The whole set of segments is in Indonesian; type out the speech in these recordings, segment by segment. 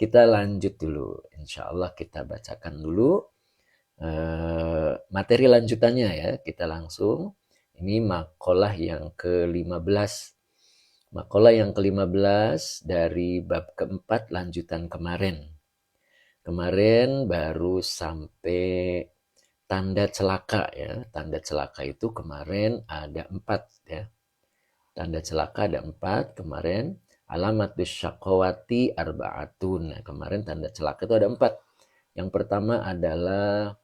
kita lanjut dulu. Insya Allah kita bacakan dulu materi lanjutannya ya. Kita langsung. Ini makalah yang ke-15. Makalah yang ke-15 dari bab keempat lanjutan kemarin. Kemarin baru sampai tanda celaka ya. Tanda celaka itu kemarin ada 4 ya. Tanda celaka ada 4 kemarin. Alamatus syaqawati arba'atun. Nah, kemarin tanda celaka itu ada 4. Yang pertama adalah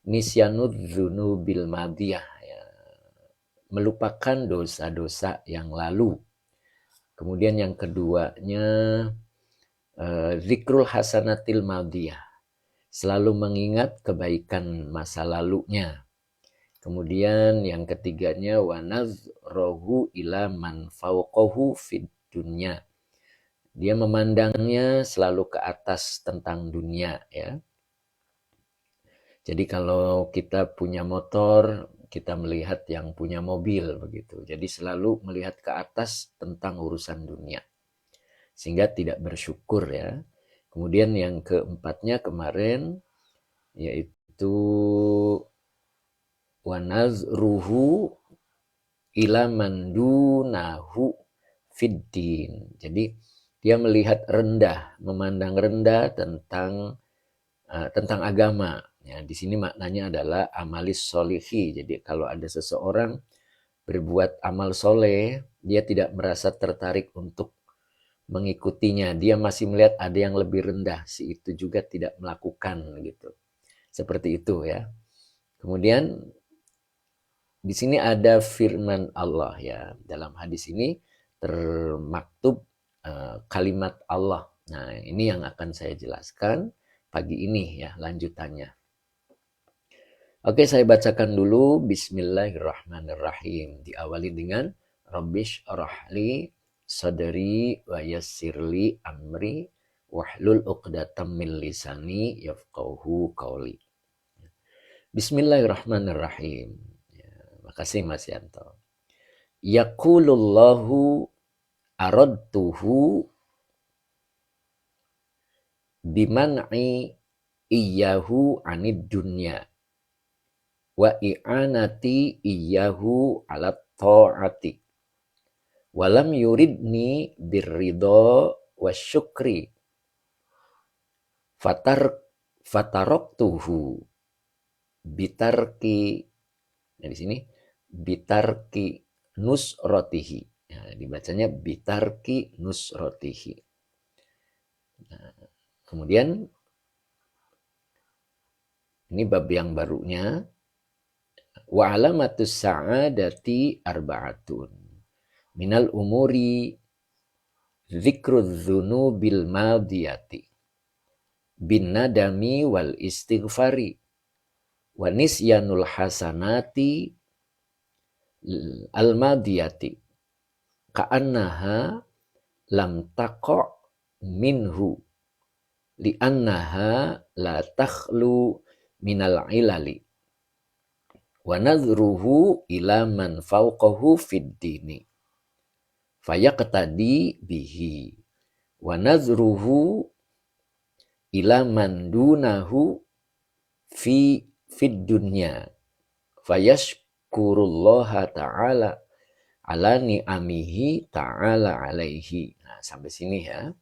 nisyanud dzunubil madiyah ya. Melupakan dosa-dosa yang lalu. Kemudian yang keduanya zikrul hasanatil madiyah. Selalu mengingat kebaikan masa lalunya. Kemudian yang ketiganya wanazrohu ila man fauqahu fid dunya. Dia memandangnya selalu ke atas tentang dunia ya. Jadi kalau kita punya motor, kita melihat yang punya mobil begitu. Jadi selalu melihat ke atas tentang urusan dunia. Sehingga tidak bersyukur ya. Kemudian yang keempatnya kemarin yaitu wanazruhu ila mandunahu fiddin. Jadi dia melihat rendah, memandang rendah tentang agama. Ya, di sini maknanya adalah amalis solihi. Jadi kalau ada seseorang berbuat amal soleh, dia tidak merasa tertarik untuk mengikutinya. Dia masih melihat ada yang lebih rendah, si itu juga tidak melakukan gitu. Seperti itu ya. Kemudian di sini ada firman Allah ya. Dalam hadis ini termaktub kalimat Allah. Nah, ini yang akan saya jelaskan pagi ini ya, lanjutannya. Oke, saya bacakan dulu. Bismillahirrahmanirrahim. Diawali dengan Rabbish rahli sadri wa yassirli amri wahlul uqdatam min lisani yafqahu qawli. Bismillahirrahmanirrahim. Ya, makasih Mas Yanto. Yaqulullahu aradtuhu biman'i iyyahu anid dunya wa i'anati iyyahu ala ta'ati walam yuridni birridha wasyukri fataroktuhu bitarki. Nah di sini bitarki nusrotihi. Nah, dibacanya bitarki nusrotihi. Nah, kemudian ini bab yang barunya. Wa alamatus sa'adati arba'atun. Minal umuri zikrudz dzunubil madiyati bin nadami wal istighfari wa nisyanul hasanati al madiyati ka'annaha lam taqa' minhu li'annaha la takhlu minal ilali wa nadhruhu ila man fawqahu fid dini fayaqtadi bihi wa nadhruhu ila man dunahu fid dunya fayashkurullaha ta'ala ala ni'amihi ta'ala alaihi. Nah, sampai sini ya.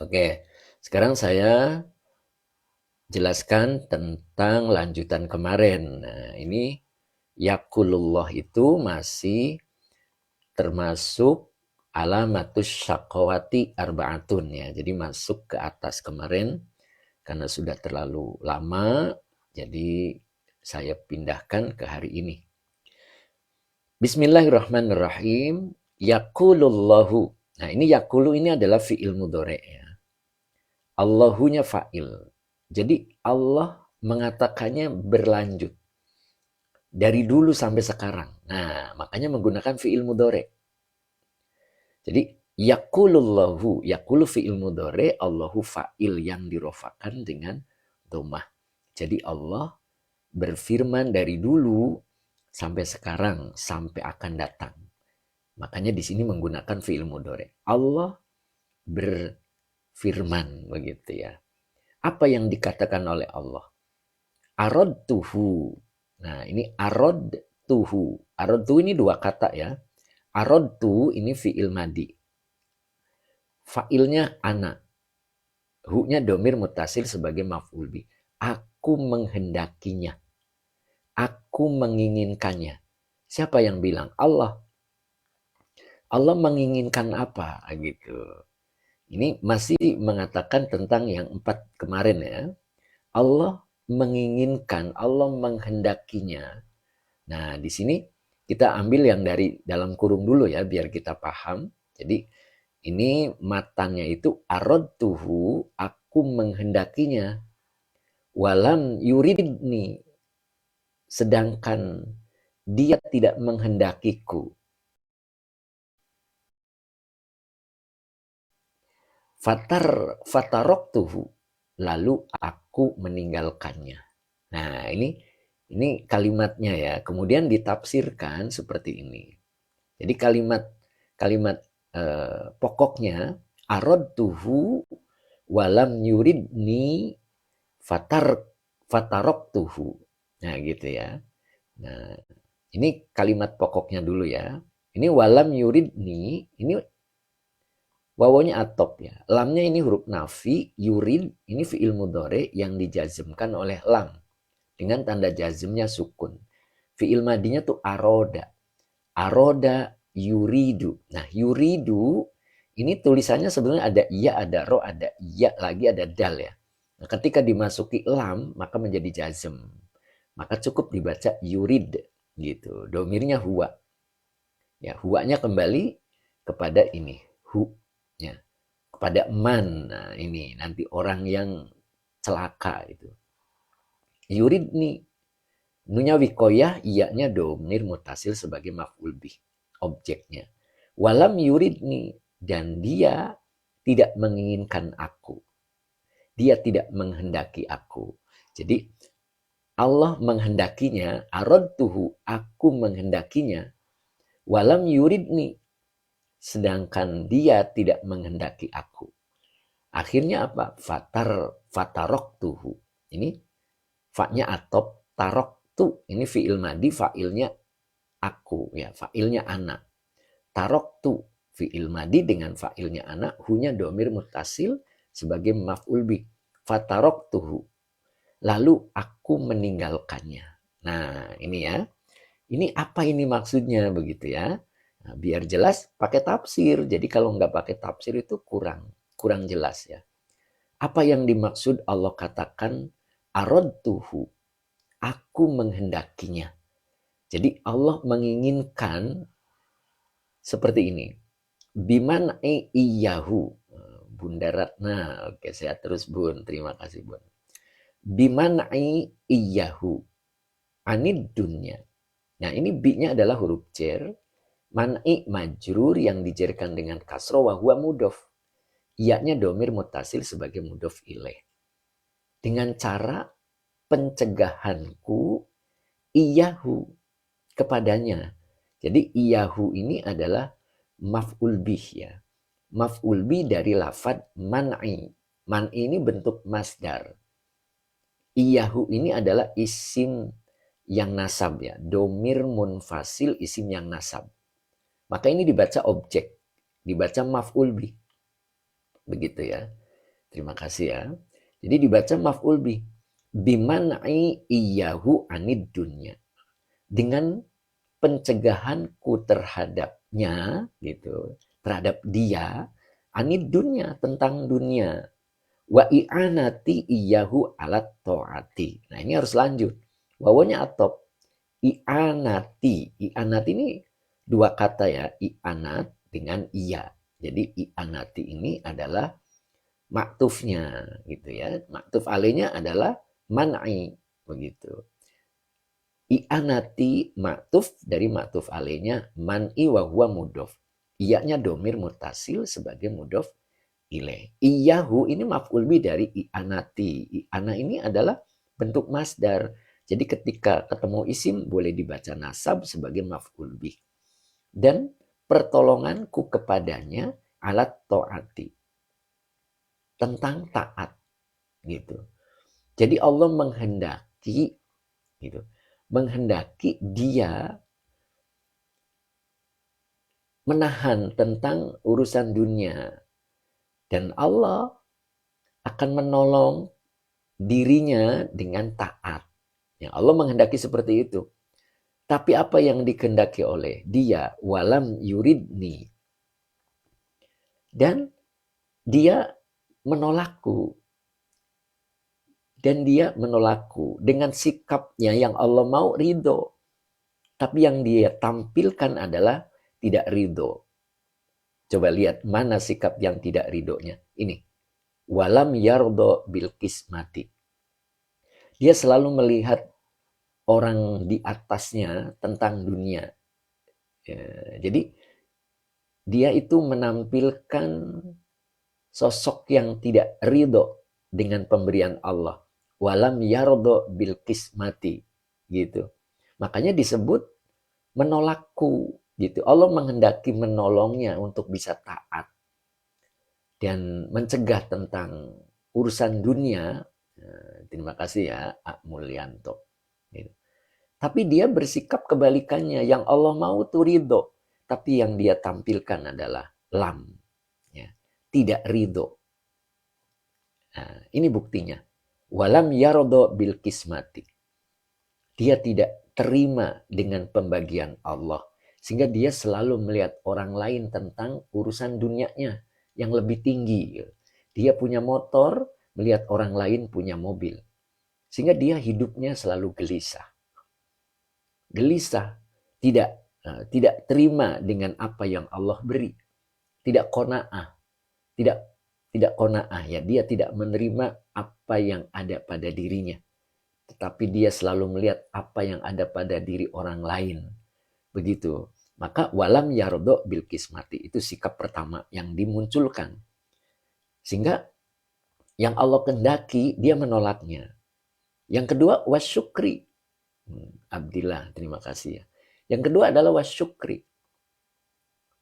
Oke, sekarang saya jelaskan tentang lanjutan kemarin. Nah, ini yakulullah itu masih termasuk alamatus syaqawati arba'atun ya. Jadi masuk ke atas kemarin karena sudah terlalu lama, jadi saya pindahkan ke hari ini. Bismillahirrahmanirrahim. Yaqulullahu. Nah, ini yaqulu ini adalah fi'il mudhari' ya. Allahunya fa'il. Jadi Allah mengatakannya berlanjut. Dari dulu sampai sekarang. Nah, makanya menggunakan fi'il mudhari'. Jadi yaqulullahu, yaqulu fi'il mudhari', Allahu fa'il yang dirofakan dengan dhammah. Jadi Allah berfirman dari dulu sampai sekarang, sampai akan datang. Makanya di sini menggunakan fi'il mudhari'. Allah firman begitu ya. Apa yang dikatakan oleh Allah? Aradtuhu. Nah, ini aradtuhu. Aradtu ini dua kata ya. Aradtu ini fi'il madi. Fa'ilnya ana. Hu-nya domir mutasil sebagai maf'ul bi. Aku menghendakinya. Aku menginginkannya. Siapa yang bilang? Allah. Allah menginginkan apa? Gitu. Ini masih mengatakan tentang yang 4 kemarin ya. Allah menginginkan, Allah menghendakinya. Nah, di sini kita ambil yang dari dalam kurung dulu ya, biar kita paham. Jadi, ini matanya itu aradtuhu, aku menghendakinya. Walam yuridni, sedangkan dia tidak menghendakiku. Fataroktuhu, lalu aku meninggalkannya. Nah, ini kalimatnya ya. Kemudian ditafsirkan seperti ini. Jadi kalimat pokoknya aradtuhu walam yuridni fataroktuhu. Nah, gitu ya. Nah, ini kalimat pokoknya dulu ya. Ini walam yuridni, ini wawunya atop ya. Lamnya ini huruf nafi, yurid ini fi'il mudhari yang dijazmkan oleh lam dengan tanda jazmnya sukun. Fi'il madinya tuh aroda. Aroda yuridu. Nah, yuridu ini tulisannya sebenarnya ada iya, ada ro, ada iya lagi, ada dal ya. Nah, ketika dimasuki lam maka menjadi jazm. Maka cukup dibaca yurid gitu. Domirnya huwa. Ya, huwanya kembali kepada ini, hu ya. Kepada man. Nah, ini nanti orang yang celaka itu. Yurid nih, nunya wikoyah, iyanya domir mutasil sebagai maf'ul bih, objeknya. Walam yurid nih, dan dia tidak menginginkan aku. Dia tidak menghendaki aku. Jadi Allah menghendakinya, aradtuhu, aku menghendakinya, walam yuridni, sedangkan dia tidak menghendaki aku. Akhirnya apa? Fataroktuhu. Ini fa-nya atop, taroktu. Ini fi'il madi, fa'ilnya aku. Ya, fa'ilnya anak. Taroktu, fi'il madi dengan fa'ilnya anak. Hunya domir mutasil sebagai maf'ul bi. Fataroktuhu. Lalu aku meninggalkannya. Nah, ini ya. Ini apa ini maksudnya begitu ya. Nah, biar jelas pakai tafsir. Jadi kalau nggak pakai tafsir itu kurang jelas ya. Apa yang dimaksud Allah katakan aradtuhu, aku menghendakinya. Jadi Allah menginginkan seperti ini. Biman iyahu. Bunda Ratna. Oke, saya terus Bun. Terima kasih Bun. Biman iyahu. Anid dunya. Nah, ini bi-nya adalah huruf jar. Man'i majrur yang dijerkan dengan kasro wa huwa mudof. Iya-nya domir mutasil sebagai mudof ilaih. Dengan cara pencegahanku iyahu kepadanya. Jadi iyahu ini adalah maf'ul bih ya. Maf'ul bih dari lafad man'i. Man'i ini bentuk masdar. Iyahu ini adalah isim yang nasab ya. Domir munfasil isim yang nasab. Maka ini dibaca objek. Dibaca maf'ul bih. Begitu ya. Terima kasih ya. Jadi dibaca maf'ul bih. Biman'i iyahu anid dunya. Dengan pencegahanku terhadapnya gitu. Terhadap dia anid dunya, tentang dunia. Wa i'anati iyahu alat ta'ati. Nah, ini harus lanjut. Wawanya atop. I'anati. I'anati ini dua kata ya. I'anat dengan iya. Jadi i'anati ini adalah maktufnya gitu ya. Maktuf alainya adalah man'i begitu. I'anati maktuf dari maktuf alainya man'i wa huwa mudof. Iyanya domir mutasil sebagai mudof ilaih. Iyahu ini maf'ul bi dari i'anati. I'ana ini adalah bentuk masdar. Jadi ketika ketemu isim boleh dibaca nasab sebagai maf'ul bi. Dan pertolonganku kepadanya alat ta'ati. tentang taat gitu. Jadi Allah menghendaki gitu. Menghendaki dia menahan tentang urusan dunia dan Allah akan menolong dirinya dengan taat. Ya, Allah menghendaki seperti itu. Tapi apa yang dikehendaki oleh dia? Walam yuridni. Dan dia menolakku. Dan dia menolakku dengan sikapnya yang Allah mau ridho. Tapi yang dia tampilkan adalah tidak ridho. Coba lihat mana sikap yang tidak ridhonya. Ini. Walam yardo bil kismati. Dia selalu melihat orang di atasnya tentang dunia. Ya, jadi dia itu menampilkan sosok yang tidak ridho dengan pemberian Allah. Walam yardo bil kismati. Gitu. Makanya disebut menolakku. Gitu. Allah menghendaki menolongnya untuk bisa taat. Dan mencegah tentang urusan dunia. Terima kasih ya, Ak Mulyanto. Gitu. Tapi dia bersikap kebalikannya. Yang Allah mau itu ridho. Tapi yang dia tampilkan adalah lam. Ya. Tidak ridho. Nah, ini buktinya. Walam yarodo bil kismati. Dia tidak terima dengan pembagian Allah. Sehingga dia selalu melihat orang lain tentang urusan dunianya yang lebih tinggi. Dia punya motor, melihat orang lain punya mobil. Sehingga dia hidupnya selalu gelisah. Gelisah, tidak terima dengan apa yang Allah beri. Tidak qanaah, tidak qanaah ya, dia tidak menerima apa yang ada pada dirinya. Tetapi dia selalu melihat apa yang ada pada diri orang lain. Begitu. Maka walam yardo bil kismati, itu sikap pertama yang dimunculkan. Sehingga yang Allah kehendaki dia menolaknya. Yang kedua wasyukri. Abdillah, terima kasih ya. Yang kedua adalah wasyukri.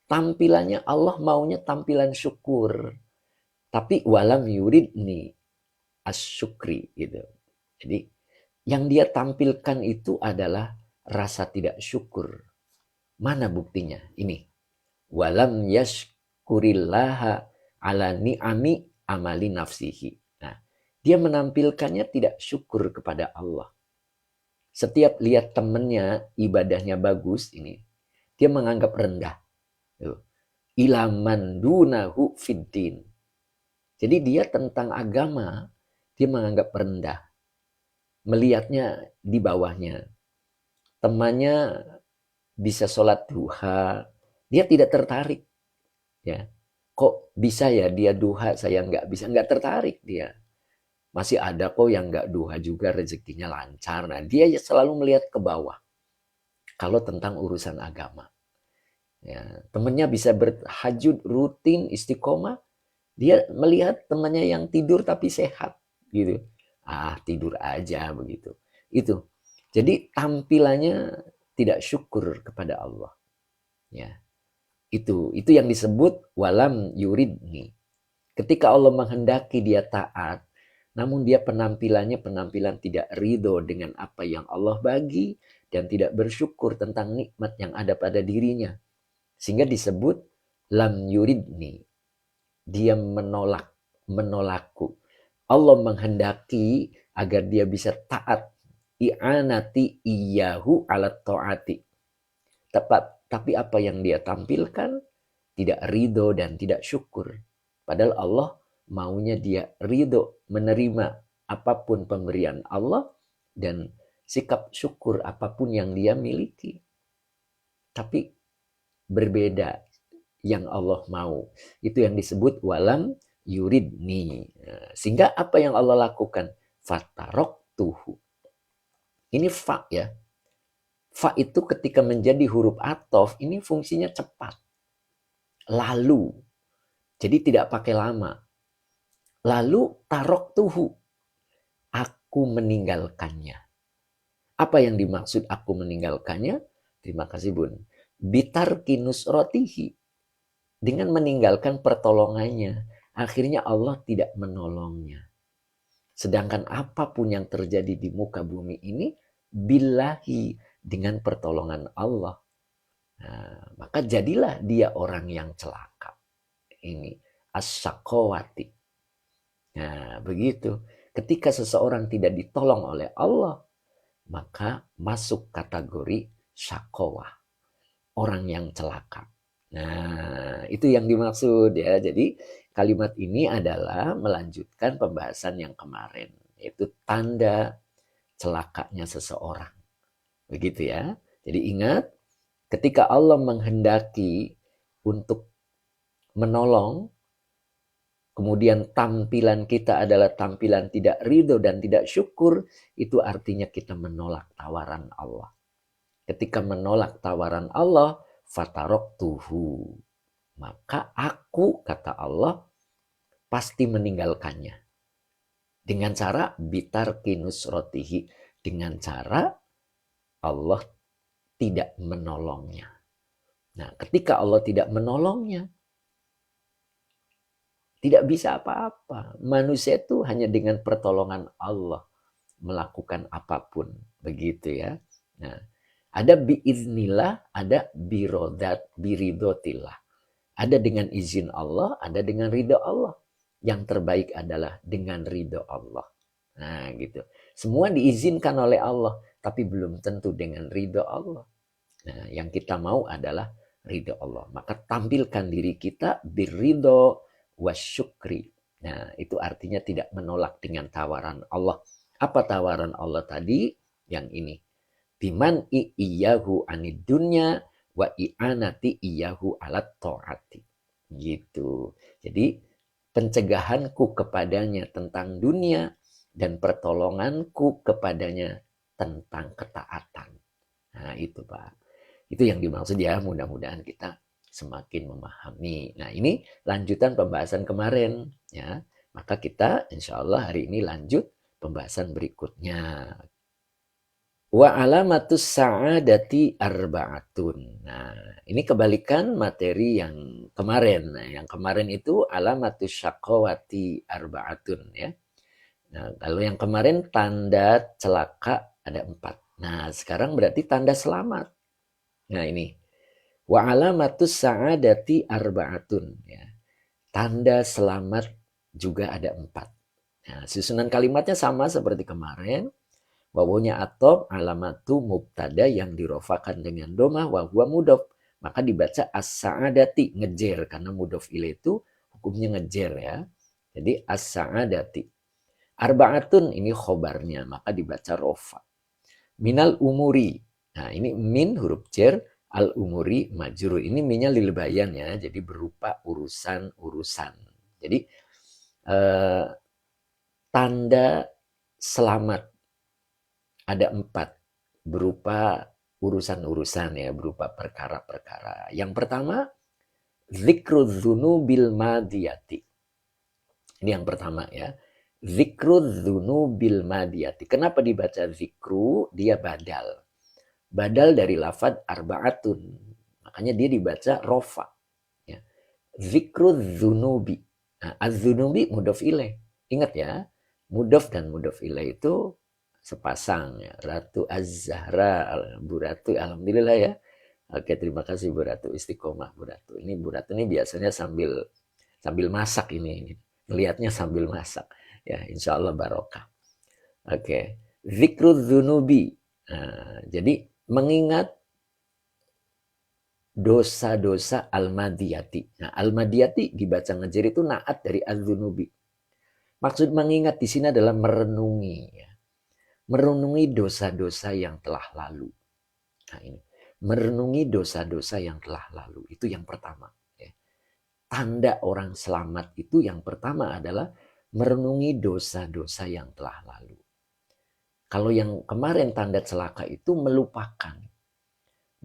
Tampilannya Allah maunya tampilan syukur. Tapi walam yuridni asyukri gitu. Jadi yang dia tampilkan itu adalah rasa tidak syukur. Mana buktinya? Ini. Walam yashkurillaha ala ni'ami amali nafsihi. Nah, dia menampilkannya tidak syukur kepada Allah. Setiap lihat temannya ibadahnya bagus ini, dia menganggap rendah. Ilaman dunahu fiddin. Jadi dia tentang agama, dia menganggap rendah. Melihatnya di bawahnya. Temannya bisa sholat duha, dia tidak tertarik. Ya, kok bisa ya dia duha, saya nggak bisa, nggak tertarik dia. Masih ada kok yang nggak duha juga rezekinya lancar. Nah, dia selalu melihat ke bawah. Kalau tentang urusan agama. Ya, temannya bisa berhajud rutin istiqomah, dia melihat temannya yang tidur tapi sehat gitu. Ah, tidur aja begitu. Itu. Jadi tampilannya tidak syukur kepada Allah. Ya. Itu yang disebut walam yuridni. Ketika Allah menghendaki dia taat, namun dia penampilannya penampilan tidak ridho dengan apa yang Allah bagi dan tidak bersyukur tentang nikmat yang ada pada dirinya. Sehingga disebut lam yuridni. Dia menolakku. Allah menghendaki agar dia bisa taat. I'anati iyahu ala ta'ati. Tapi apa yang dia tampilkan tidak ridho dan tidak syukur. Padahal Allah maunya dia ridho menerima apapun pemberian Allah dan sikap syukur apapun yang dia miliki. Tapi berbeda yang Allah mau. Itu yang disebut walam yuridni. Sehingga apa yang Allah lakukan? Fatarok tuhu. Ini fa ya. Fa itu ketika menjadi huruf atof, ini fungsinya cepat. Lalu. Jadi tidak pakai lama. Lalu tarok tuhu. Aku meninggalkannya. Apa yang dimaksud aku meninggalkannya? Terima kasih Bun. Bitar kinus rotihi. Dengan meninggalkan pertolongannya. akhirnya Allah tidak menolongnya. Sedangkan apapun yang terjadi di muka bumi ini, billahi, dengan pertolongan Allah. Nah, maka jadilah dia orang yang celaka. Ini as-syaqawati. Nah, begitu. Ketika seseorang tidak ditolong oleh Allah, maka masuk kategori syaqawah, orang yang celaka. Nah, itu yang dimaksud ya. Jadi kalimat ini adalah melanjutkan pembahasan yang kemarin, yaitu tanda celakanya seseorang. Begitu ya. Jadi ingat, ketika Allah menghendaki untuk menolong, kemudian tampilan kita adalah tampilan tidak ridho dan tidak syukur, itu artinya kita menolak tawaran Allah. Ketika menolak tawaran Allah, fataroktuhu, maka aku, kata Allah, pasti meninggalkannya. Dengan cara bitarkinus rotihi, dengan cara Allah tidak menolongnya. Nah, ketika Allah tidak menolongnya, tidak bisa apa-apa. Manusia itu hanya dengan pertolongan Allah melakukan apapun. Begitu ya. Nah, ada biiznillah, ada biridotillah. Ada dengan izin Allah, ada dengan ridho Allah. Yang terbaik adalah dengan ridho Allah. Nah gitu. Semua diizinkan oleh Allah, tapi belum tentu dengan ridho Allah. Nah, yang kita mau adalah ridho Allah. Maka tampilkan diri kita biridho wasyukri. Nah, itu artinya tidak menolak dengan tawaran Allah. Apa tawaran Allah tadi? Yang ini. Biman iyahu anid dunya wa i'anati iyahu alat ta'ati. Gitu. Jadi pencegahanku kepadanya tentang dunia dan pertolonganku kepadanya tentang ketaatan. Nah, itu Pak. Itu yang dimaksud ya, mudah-mudahan kita semakin memahami. Nah, ini lanjutan pembahasan kemarin ya. Maka kita insya Allah hari ini lanjut pembahasan berikutnya. Wa alamatus sa'adati arba'atun. Nah, ini kebalikan materi yang kemarin. Nah, yang kemarin itu alamatus syaqawati arba'atun ya. Nah, kalau yang kemarin tanda celaka ada 4. Nah, sekarang berarti tanda selamat. Nah, ini. Wa alamatus sa'adati arba'atun ya. Tanda selamat juga ada 4. Nah, susunan kalimatnya sama seperti kemarin. Wawunya atob alamatu mubtada yang dirofakan dengan domah wa huwa mudof. Maka dibaca as-sa'adati, ngejer. Karena mudof ilaih itu hukumnya ngejer ya. Jadi as-sa'adati. Arba'atun ini khobarnya. Maka dibaca rofa. Minal umuri. Nah ini min huruf jer. Al-umuri majrur. Ini minnya lil bayan ya. Jadi berupa urusan-urusan. Jadi tanda selamat ada 4 berupa urusan-urusan ya, berupa perkara-perkara. Yang pertama, zikrul dzunubil madiyati. Ini yang pertama ya. Zikrul dzunubil madiyati. Kenapa dibaca zikru? Dia badal. Badal dari lafad arba'atun. Makanya dia dibaca rofa. Ya. Zikrul dzunubi. Nah, az-dzunubi mudhof ilaih. Ingat ya, mudhof dan mudhof ilaih itu sepasang ya. Ratu Az-Zahra, Bu Ratu, alhamdulillah ya. Oke, terima kasih Bu Ratu, istiqomah Bu Ratu. Ini Bu Ratu ini biasanya sambil masak ini. Melihatnya sambil masak. Ya, insya Allah barokah. Oke, zikrul dzunubi. Nah, jadi mengingat dosa-dosa al-madiyati. Nah, al-madiyati dibaca ngejer itu naat dari az-dzunubi. Maksud mengingat di sini adalah merenungi ya. Merenungi dosa-dosa yang telah lalu. Nah ini, merenungi dosa-dosa yang telah lalu. Itu yang pertama. Ya. Tanda orang selamat itu yang pertama adalah merenungi dosa-dosa yang telah lalu. Kalau yang kemarin tanda celaka itu melupakan.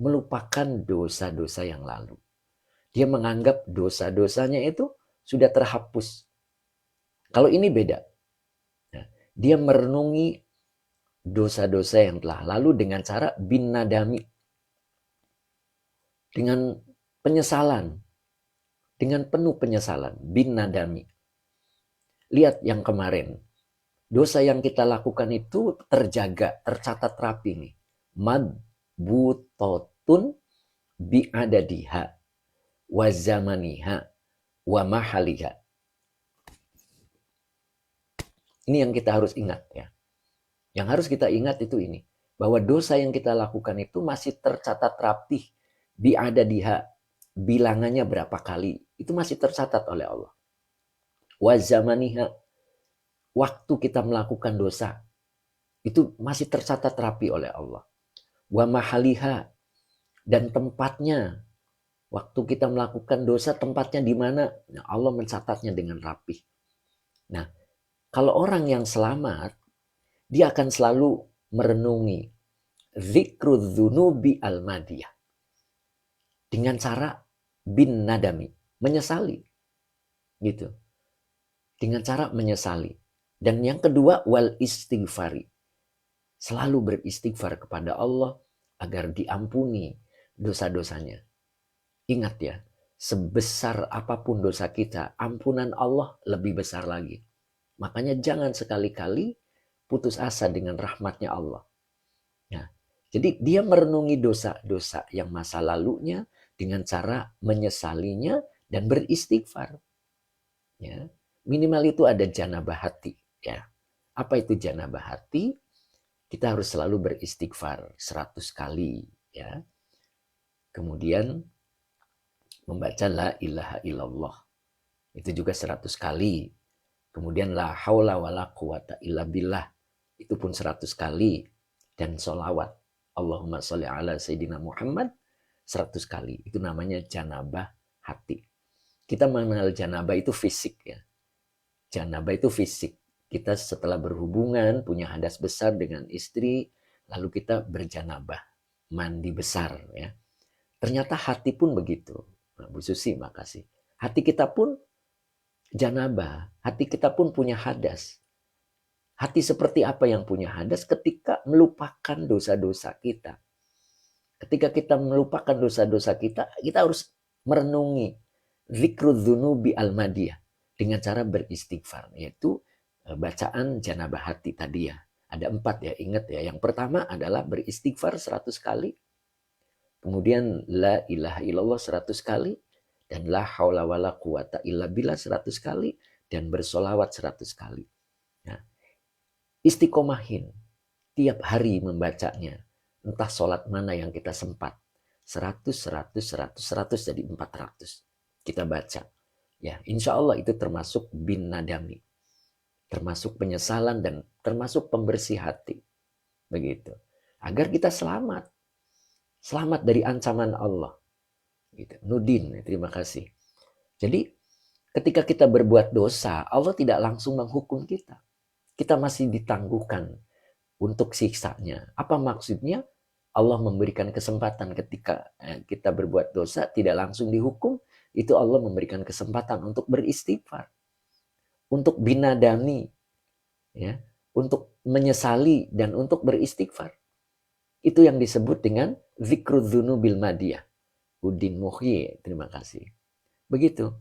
Melupakan dosa-dosa yang lalu. Dia menganggap dosa-dosanya itu sudah terhapus. Kalau ini beda. Nah, dia merenungi dosa-dosa yang telah lalu dengan cara bin nadami. Dengan penyesalan. Dengan penuh penyesalan. Bin nadami. Lihat yang kemarin. Dosa yang kita lakukan itu terjaga, tercatat rapi nih. Madbutotun bi'adadiha wa zamaniha wa mahaliha. Ini yang kita harus ingat ya. Yang harus kita ingat itu ini. Bahwa dosa yang kita lakukan itu masih tercatat rapih. Bi'adadiha. Bilangannya berapa kali. Itu masih tercatat oleh Allah. Wa zamaniha. Waktu kita melakukan dosa. Itu masih tercatat rapi oleh Allah. Wa mahaliha. Dan tempatnya. Waktu kita melakukan dosa tempatnya di mana? Nah, Allah mencatatnya dengan rapi. Nah, kalau orang yang selamat, dia akan selalu merenungi zikrudzunubi al-madiyah. Dengan cara bin nadami, menyesali. Gitu. Dengan cara menyesali. Dan yang kedua, wal istighfari. Selalu beristighfar kepada Allah agar diampuni dosa-dosanya. Ingat ya, sebesar apapun dosa kita, ampunan Allah lebih besar lagi. Makanya jangan sekali-kali putus asa dengan rahmatnya Allah. Nah, jadi dia merenungi dosa-dosa yang masa lalunya dengan cara menyesalinya dan beristighfar. Ya, minimal itu ada janabah hati. Ya, apa itu janabah hati? Kita harus selalu beristighfar 100 kali. Ya, kemudian membaca la ilaha illallah. Itu juga 100 kali. Kemudian la haula wala quwata illa billah. Itu pun 100 kali. Dan solawat. Allahumma sholli ala Sayyidina Muhammad 100 kali. Itu namanya janabah hati. Kita mengenal janabah itu fisik ya. Janabah itu fisik. Kita setelah berhubungan, punya hadas besar dengan istri, lalu kita berjanabah. Mandi besar ya. Ternyata hati pun begitu. Nah, Bu Susi, makasih. Hati kita pun janabah. Hati kita pun punya hadas. Hati seperti apa yang punya hadas ketika melupakan dosa-dosa kita. Ketika kita melupakan dosa-dosa kita, kita harus merenungi zikrudzunubi al-madiyah dengan cara beristighfar, yaitu bacaan janabah hati tadi ya. Ada 4 ya, ingat ya. Yang pertama adalah beristighfar 100 kali. Kemudian la ilaha illallah 100 kali. Dan la haula wala quwata illa billah 100 kali. Dan bersolawat 100 kali. Nah, istiqomahin tiap hari membacanya. Entah sholat mana yang kita sempat. 100, 100, 100, 100 jadi 400. Kita baca. Ya, insya Allah itu termasuk bin nadami. Termasuk penyesalan dan termasuk pembersih hati. Begitu. Agar kita selamat. Selamat dari ancaman Allah. Gitu. Nudin, terima kasih. Jadi ketika kita berbuat dosa, Allah tidak langsung menghukum kita. Kita masih ditangguhkan untuk siksanya. Apa maksudnya? Allah memberikan kesempatan ketika kita berbuat dosa tidak langsung dihukum, itu Allah memberikan kesempatan untuk beristighfar, untuk binadami, ya, untuk menyesali dan untuk beristighfar. Itu yang disebut dengan zikrudzunubil madiyah. Udin Muhyi, terima kasih. Begitu.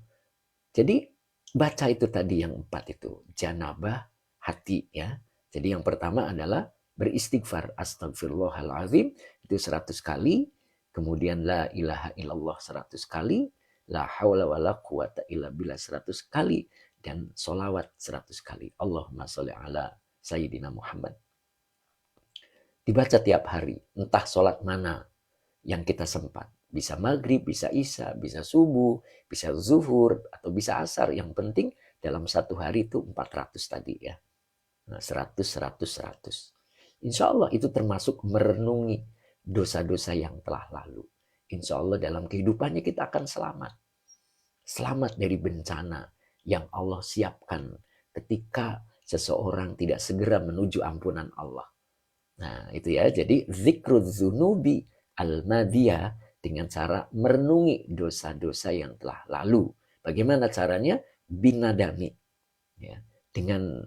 Jadi baca itu tadi yang 4 itu, janabah hati ya. Jadi yang pertama adalah beristighfar astagfirullahalazim itu 100 kali, kemudian la ilaha illallah 100 kali, la haula wala quwata illa billah 100 kali, dan solawat 100 kali. Allahumma sholli ala Sayyidina Muhammad. Dibaca tiap hari, entah sholat mana yang kita sempat. Bisa maghrib, bisa isya, bisa subuh, bisa zuhur, atau bisa asar. Yang penting dalam satu hari itu 400 tadi ya. Nah, 100, 100, 100. Insya Allah itu termasuk merenungi dosa-dosa yang telah lalu. Insya Allah dalam kehidupannya kita akan selamat. Selamat dari bencana yang Allah siapkan ketika seseorang tidak segera menuju ampunan Allah. Nah itu ya, jadi zikrudzunubi al-madiyah dengan cara merenungi dosa-dosa yang telah lalu. Bagaimana caranya? Binadami. Ya, dengan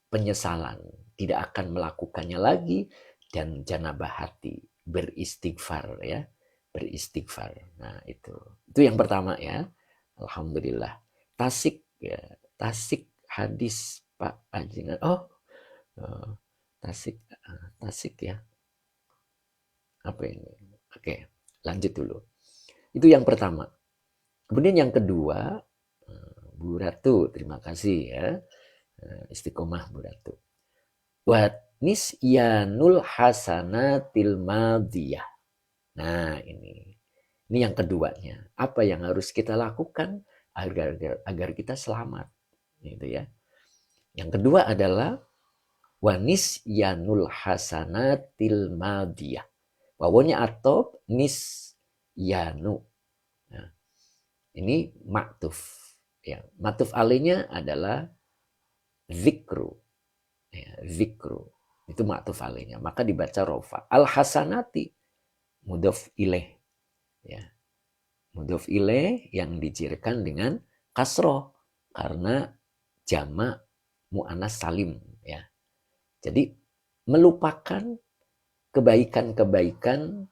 penyesalan, tidak akan melakukannya lagi, dan janabah hati, beristighfar ya, beristighfar. Nah itu yang pertama ya. Alhamdulillah. Tasik ya, tasik hadis Pak Ajingan. Oh, Tasik, Tasik ya. Apa ini? Oke, lanjut dulu. Itu yang pertama. Kemudian yang kedua, Bu Ratu, terima kasih ya. Istiqomah Bu Ratu. Wa nisyanul hasanatil madiyah. Nah, ini yang keduanya. Apa yang harus kita lakukan agar kita selamat, gitu ya. Yang kedua adalah wanis yanul hasanatil madiyah. Wawonnya atau nis yanu. Nah, ini maktuf. Ya, maktuf alainya adalah zikru. Ya, zikru. Itu maktuf alainya. Maka dibaca rofa. Al hasanati mudhof ilaih. Ya. Mudhof ilaih yang dicirikan dengan kasroh. Karena jamak mu'annas salim. Ya. Jadi melupakan kebaikan-kebaikan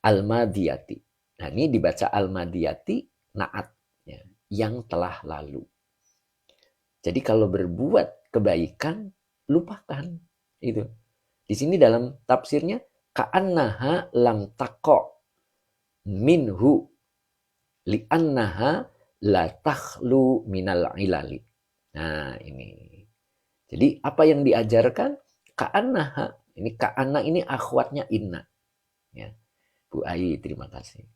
al-madiyati. Nah, ini dibaca al-madiyati naat, ya, yang telah lalu. Jadi kalau berbuat kebaikan, lupakan. Itu. Di sini dalam tafsirnya, ka'annaha lam taqo minhu li'annaha la takhlu minal ilali. Nah, ini. Jadi apa yang diajarkan? Ka'annaha. Ini ka'anna ini akhwatnya inna. Ya. Bu Ai, terima kasih.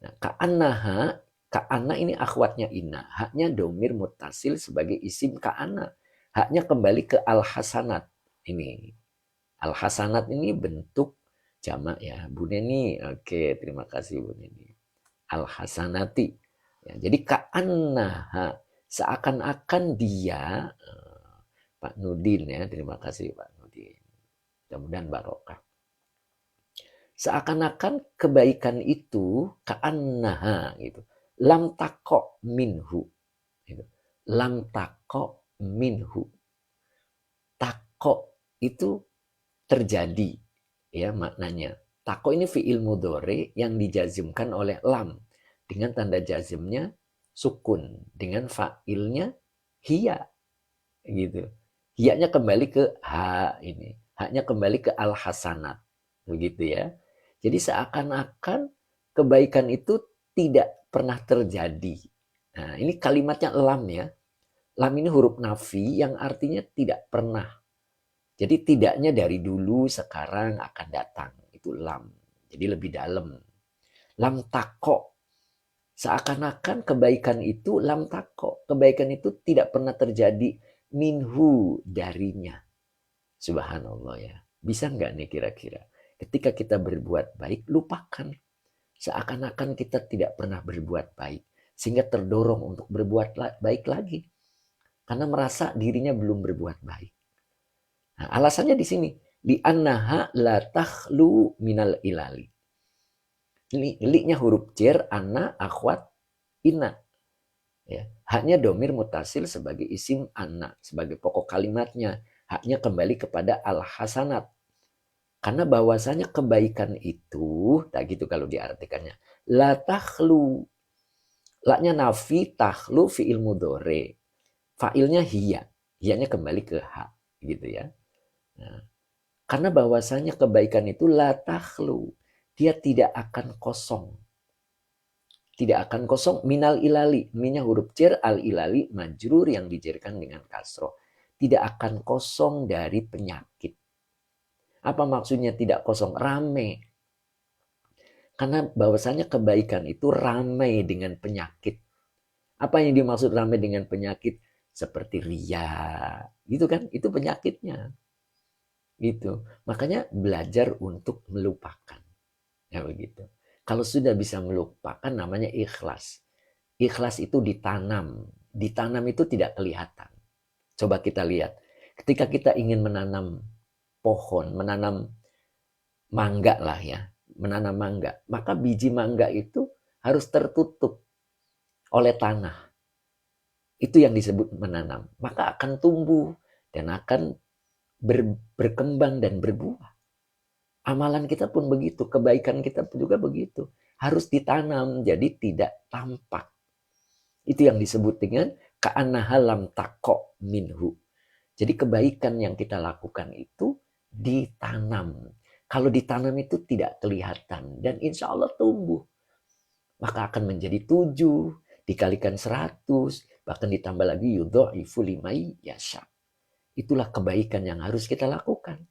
Nah, ka'anna ini akhwatnya inna. Haknya domir mutasil sebagai isim ka'anna. Haknya kembali ke al-hasanat. Ini. Al-hasanat ini bentuk jamak ya. Bu Neni, oke, terima kasih Bu Neni. Al-hasanati. Ya, jadi ka'annaha. Seakan-akan dia, Pak Nudin ya, terima kasih Pak Nudin. Mudah-mudahan barokah. Seakan-akan kebaikan itu ka'annaha gitu. Lam tako minhu. Gitu. Lam tako minhu. Tako itu terjadi ya maknanya. Tako ini fi'il mudhari yang dijazimkan oleh lam dengan tanda jazimnya sukun, dengan fa'ilnya hiya gitu. Hiyanya kembali ke ha ini. Haknya kembali ke al-hasanat. Begitu ya. Jadi seakan-akan kebaikan itu tidak pernah terjadi. Nah, ini kalimatnya lam ya. Lam ini huruf nafi yang artinya tidak pernah. Jadi tidaknya dari dulu, sekarang, akan datang. Itu lam. Jadi lebih dalam. Lam tako. Seakan-akan kebaikan itu lam tako. Kebaikan itu tidak pernah terjadi minhu darinya. Subhanallah ya. Bisa nggak nih kira-kira? Ketika kita berbuat baik, lupakan. Seakan-akan kita tidak pernah berbuat baik. Sehingga terdorong untuk berbuat baik lagi. Karena merasa dirinya belum berbuat baik. Nah, alasannya di sini. Li'annaha la takhlu minal ilali. Li-nya huruf jar, anna, akhwat, inna. Ya. Haknya domir mutasil sebagai isim anna. Sebagai pokok kalimatnya. Haknya kembali kepada al-hasanat. Karena bahwasanya kebaikan itu, tak gitu kalau diartikannya. La takhlu. La-nya nafi, takhlu, fi'il mudhari. Fa'ilnya hiya. Hiyanya kembali ke ha. Gitu ya. Nah, karena bahwasanya kebaikan itu la takhlu. Dia tidak akan kosong. Tidak akan kosong minal ilali. Minnya huruf jar, al-ilali, majrur yang dijarkan dengan kasroh. Tidak akan kosong dari penyakit. Apa maksudnya tidak kosong? Rame. Karena bahwasanya kebaikan itu ramai dengan penyakit. Apa yang dimaksud ramai dengan penyakit? Seperti ria. Gitu kan? Itu penyakitnya. Gitu. Makanya belajar untuk melupakan. Ya begitu. Kalau sudah bisa melupakan namanya ikhlas. Ikhlas itu ditanam. Ditanam itu tidak kelihatan. Coba kita lihat. Ketika kita ingin menanam pohon, menanam mangga lah ya. Menanam mangga. Maka biji mangga itu harus tertutup oleh tanah. Itu yang disebut menanam. Maka akan tumbuh dan akan berkembang dan berbuah. Amalan kita pun begitu, kebaikan kita pun juga begitu. Harus ditanam, jadi tidak tampak. Itu yang disebut dengan ka'annaha lam taqo minhu. Jadi kebaikan yang kita lakukan itu ditanam. Kalau ditanam itu tidak kelihatan dan insya Allah tumbuh. Maka akan menjadi 7, dikalikan 100, bahkan ditambah lagi yudha'ifu limai yasha. Itulah kebaikan yang harus kita lakukan.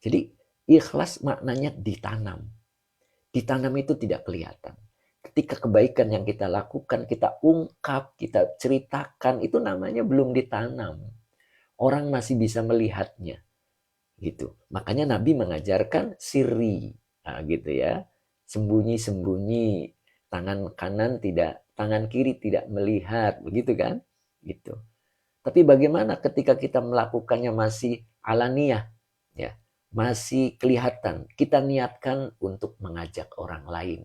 Jadi ikhlas maknanya ditanam. Ditanam itu tidak kelihatan. Ketika kebaikan yang kita lakukan, kita ungkap, kita ceritakan, itu namanya belum ditanam. Orang masih bisa melihatnya. Gitu. Makanya Nabi mengajarkan sirri. Nah, gitu ya. Sembunyi-sembunyi. Tangan kanan tidak, tangan kiri tidak melihat. Begitu kan? Gitu. Tapi bagaimana ketika kita melakukannya masih alaniyah? Ya, masih kelihatan. Kita niatkan untuk mengajak orang lain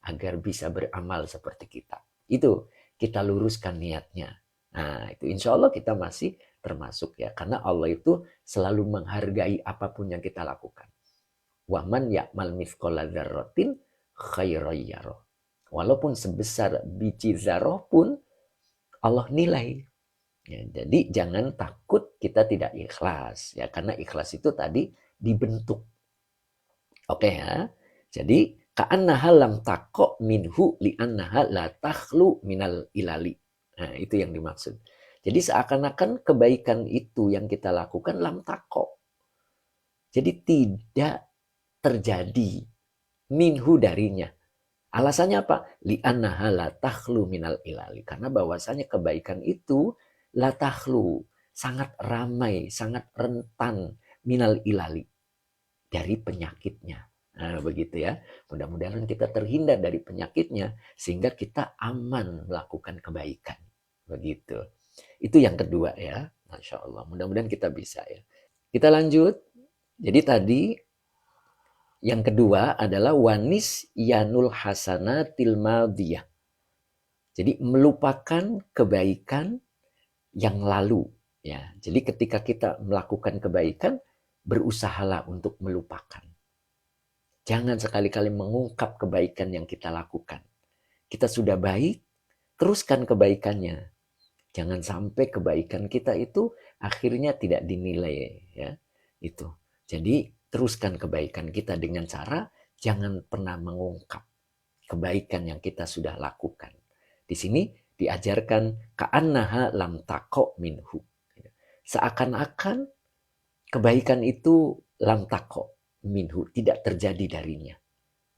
agar bisa beramal seperti kita. Itu kita luruskan niatnya. Nah, itu insya Allah kita masih termasuk ya. Karena Allah itu selalu menghargai apapun yang kita lakukan. Waman ya'mal mithqala dzarratin khairan yarah. Walaupun sebesar biji zarah pun Allah nilai. Ya, jadi jangan takut kita tidak ikhlas ya, karena ikhlas itu tadi dibentuk. Oke ya. Jadi ka'annaha lam taqo minhu li'annaha la takhlu minal ilali. Nah, itu yang dimaksud. Jadi seakan-akan kebaikan itu yang kita lakukan lam taqo. Jadi tidak terjadi minhu darinya. Alasannya apa? Li'annaha la takhlu minal ilali. Karena bahwasanya kebaikan itu la takhlu, sangat ramai, sangat rentan minal ilali, dari penyakitnya. Nah, begitu ya. Mudah-mudahan kita terhindar dari penyakitnya sehingga kita aman melakukan kebaikan. Begitu. Itu yang kedua ya. Masya Allah. Mudah-mudahan kita bisa ya. Kita lanjut. Jadi tadi yang kedua adalah wanis yanul hasanatil madiyah. Jadi melupakan kebaikan yang lalu. Ya, jadi ketika kita melakukan kebaikan, berusahalah untuk melupakan. Jangan sekali-kali mengungkap kebaikan yang kita lakukan. Kita sudah baik, teruskan kebaikannya. Jangan sampai kebaikan kita itu akhirnya tidak dinilai. Ya, itu. Jadi teruskan kebaikan kita dengan cara jangan pernah mengungkap kebaikan yang kita sudah lakukan. Di sini diajarkan ka'annaha lam taqo minhu. Seakan-akan kebaikan itu lam taqo minhu, tidak terjadi darinya.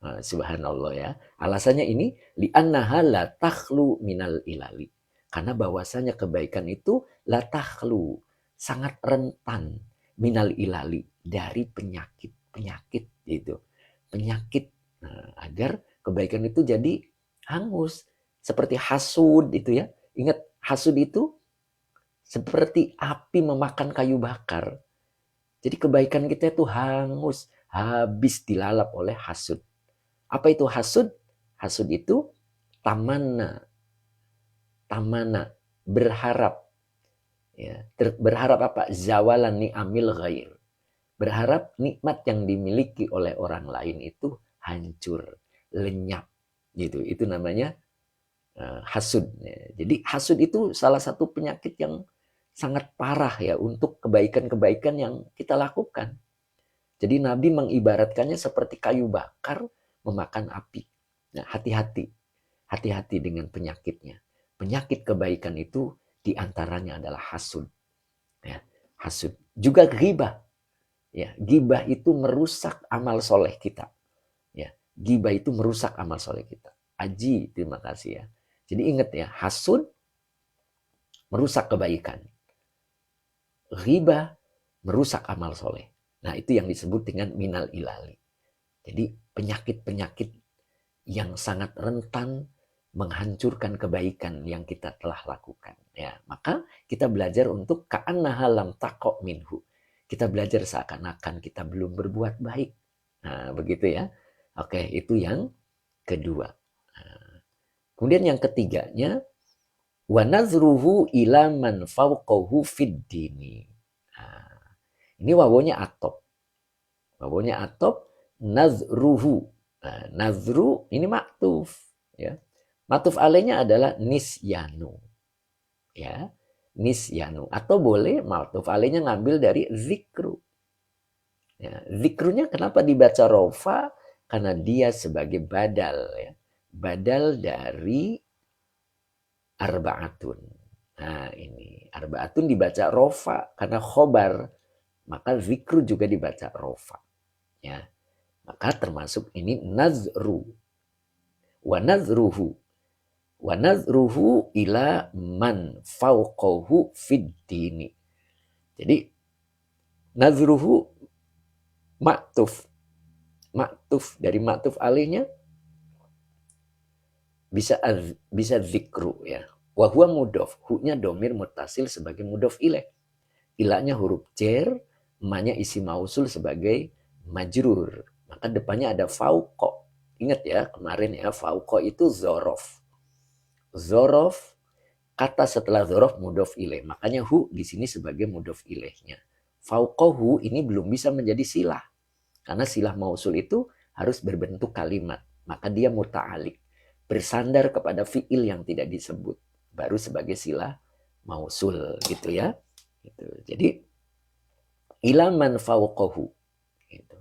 Nah, subhanallah ya. Alasannya ini li'annaha la takhlu minal ilali. Karena bahwasanya kebaikan itu la takhlu, sangat rentan minal ilali, dari penyakit gitu. Penyakit. Nah, agar kebaikan itu jadi hangus. Seperti hasud itu ya. Ingat hasud itu seperti api memakan kayu bakar. Jadi kebaikan kita itu hangus, habis dilalap oleh hasud. Apa itu hasud? Hasud itu tamana, berharap. Ya, berharap apa? Zawalan ni'amil ghair. Berharap nikmat yang dimiliki oleh orang lain itu hancur, lenyap. Gitu. Itu namanya hasud. Jadi hasud itu salah satu penyakit yang sangat parah ya untuk kebaikan-kebaikan yang kita lakukan. Jadi Nabi mengibaratkannya seperti kayu bakar memakan api. Nah, hati-hati. Hati-hati dengan penyakitnya. Penyakit kebaikan itu diantaranya adalah hasud. Ya, hasud. Juga ghibah. Ya, ghibah itu merusak amal soleh kita. Ya, ghibah itu merusak amal soleh kita. Aji, terima kasih ya. Jadi ingat ya, hasud merusak kebaikan. Ghibah merusak amal soleh. Nah, itu yang disebut dengan minal ilali. Jadi penyakit-penyakit yang sangat rentan menghancurkan kebaikan yang kita telah lakukan. Ya, maka kita belajar untuk ka'annaha lam taqo minhu. Kita belajar seakan-akan kita belum berbuat baik. Nah, begitu ya. Oke, itu yang kedua. Nah, kemudian yang ketiganya, wa nazruhu ila man fawqahu fid dini. Nah, ini wawonya atop. Wawonya atop, nazruhu. Nah, nazru ini maktuf. Ya. Maktuf alaihnya adalah nisyanu. Ya, nisyanu. Atau boleh ma'tuf alaihnya ngambil dari zikru. Ya, zikrunya kenapa dibaca rofa? Karena dia sebagai badal. Ya. Badal dari arba'atun. Nah ini, arba'atun dibaca rofa karena khobar. Maka zikru juga dibaca rofa. Ya. Maka termasuk ini nazru. Wa nazruhu. Wa nazruhu ila man fauqahu fid dini. Jadi nazruhu maktuf. Maktuf dari maktuf alihnya bisa zikru ya. Wa huwa mudof. Hu-nya domir mutasil sebagai mudof ilaih. Ilahnya huruf jar, ma-nya isi mausul sebagai majrur. Maka depannya ada fauqa. Ingat ya, kemarin ya, fauqa itu zorof. Zorof, kata setelah zorof mudof ilaih. Makanya hu di sini sebagai mudof ilaihnya. Fauqahu ini belum bisa menjadi silah. Karena silah mausul itu harus berbentuk kalimat. Maka dia muta'alik. Bersandar kepada fiil yang tidak disebut. Baru sebagai silah mausul gitu ya. Gitu. Jadi ila man fauqahu. Gitu.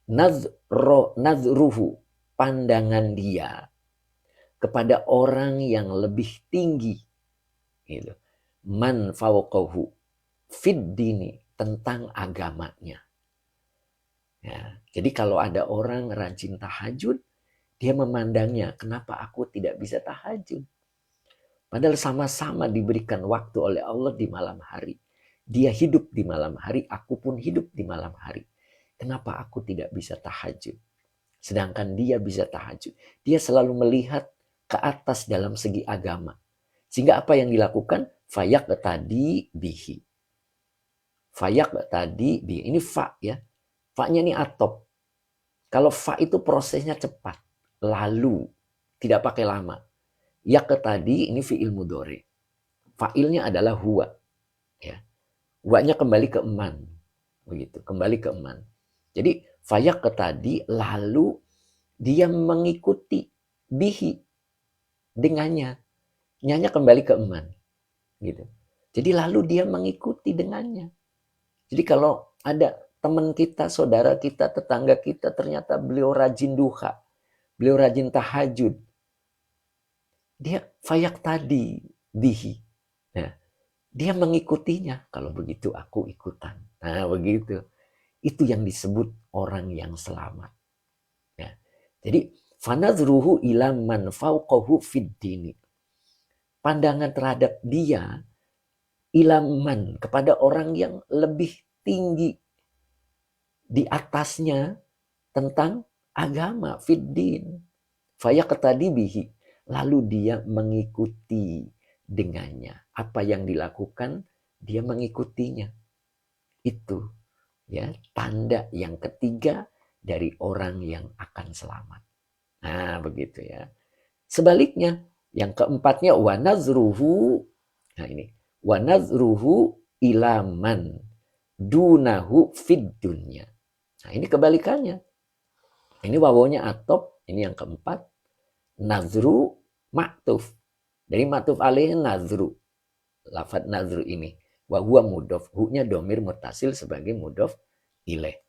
Nazruhu, pandangan dia kepada orang yang lebih tinggi. Gitu. Man fauqahu fid dini, tentang agamanya. Ya, jadi kalau ada orang rajin tahajud, dia memandangnya, kenapa aku tidak bisa tahajud? Padahal sama-sama diberikan waktu oleh Allah di malam hari. Dia hidup di malam hari, aku pun hidup di malam hari. Kenapa aku tidak bisa tahajud? Sedangkan dia bisa tahajud. Dia selalu melihat ke atas dalam segi agama. Sehingga apa yang dilakukan? Fayak tadi bihi. Fayak tadi bihi. Ini fa ya. Fa-nya ini atop. Kalau fa itu prosesnya cepat. Lalu. Tidak pakai lama. Yak tadi ini fi'il mudhari. Fa'ilnya adalah huwa. Ya. Huwa-nya kembali ke man. Begitu. Kembali ke man. Jadi fayak tadi lalu dia mengikuti bihi dengannya. Nyanya kembali ke man. Gitu. Jadi lalu dia mengikuti dengannya. Jadi kalau ada teman kita, saudara kita, tetangga kita, ternyata beliau rajin duha, beliau rajin tahajud, dia fayak tadi bihi. Nah, dia mengikutinya. Kalau begitu aku ikutan. Nah begitu. Itu yang disebut orang yang selamat. Ya. Jadi fanazruhu ila man fauqahu fid dini. Pandangan terhadap dia ilaman kepada orang yang lebih tinggi di atasnya tentang agama fiddin. Fayaqtadi bihi. Lalu dia mengikuti dengannya. Apa yang dilakukan dia mengikutinya. Itu ya tanda yang ketiga dari orang yang akan selamat. Nah, begitu ya. Sebaliknya, yang keempatnya wanazruhu. Nah, ini wanazruhu ilaman dunahu fid dunya. Nah, ini kebalikannya. Ini wawunya atop, ini yang keempat. Nazru maktuf. Dari maktuf alaih nazru. Lafad nazru ini. Wa huwa mudof. Hu-nya domir mutasil sebagai mudof ilaih.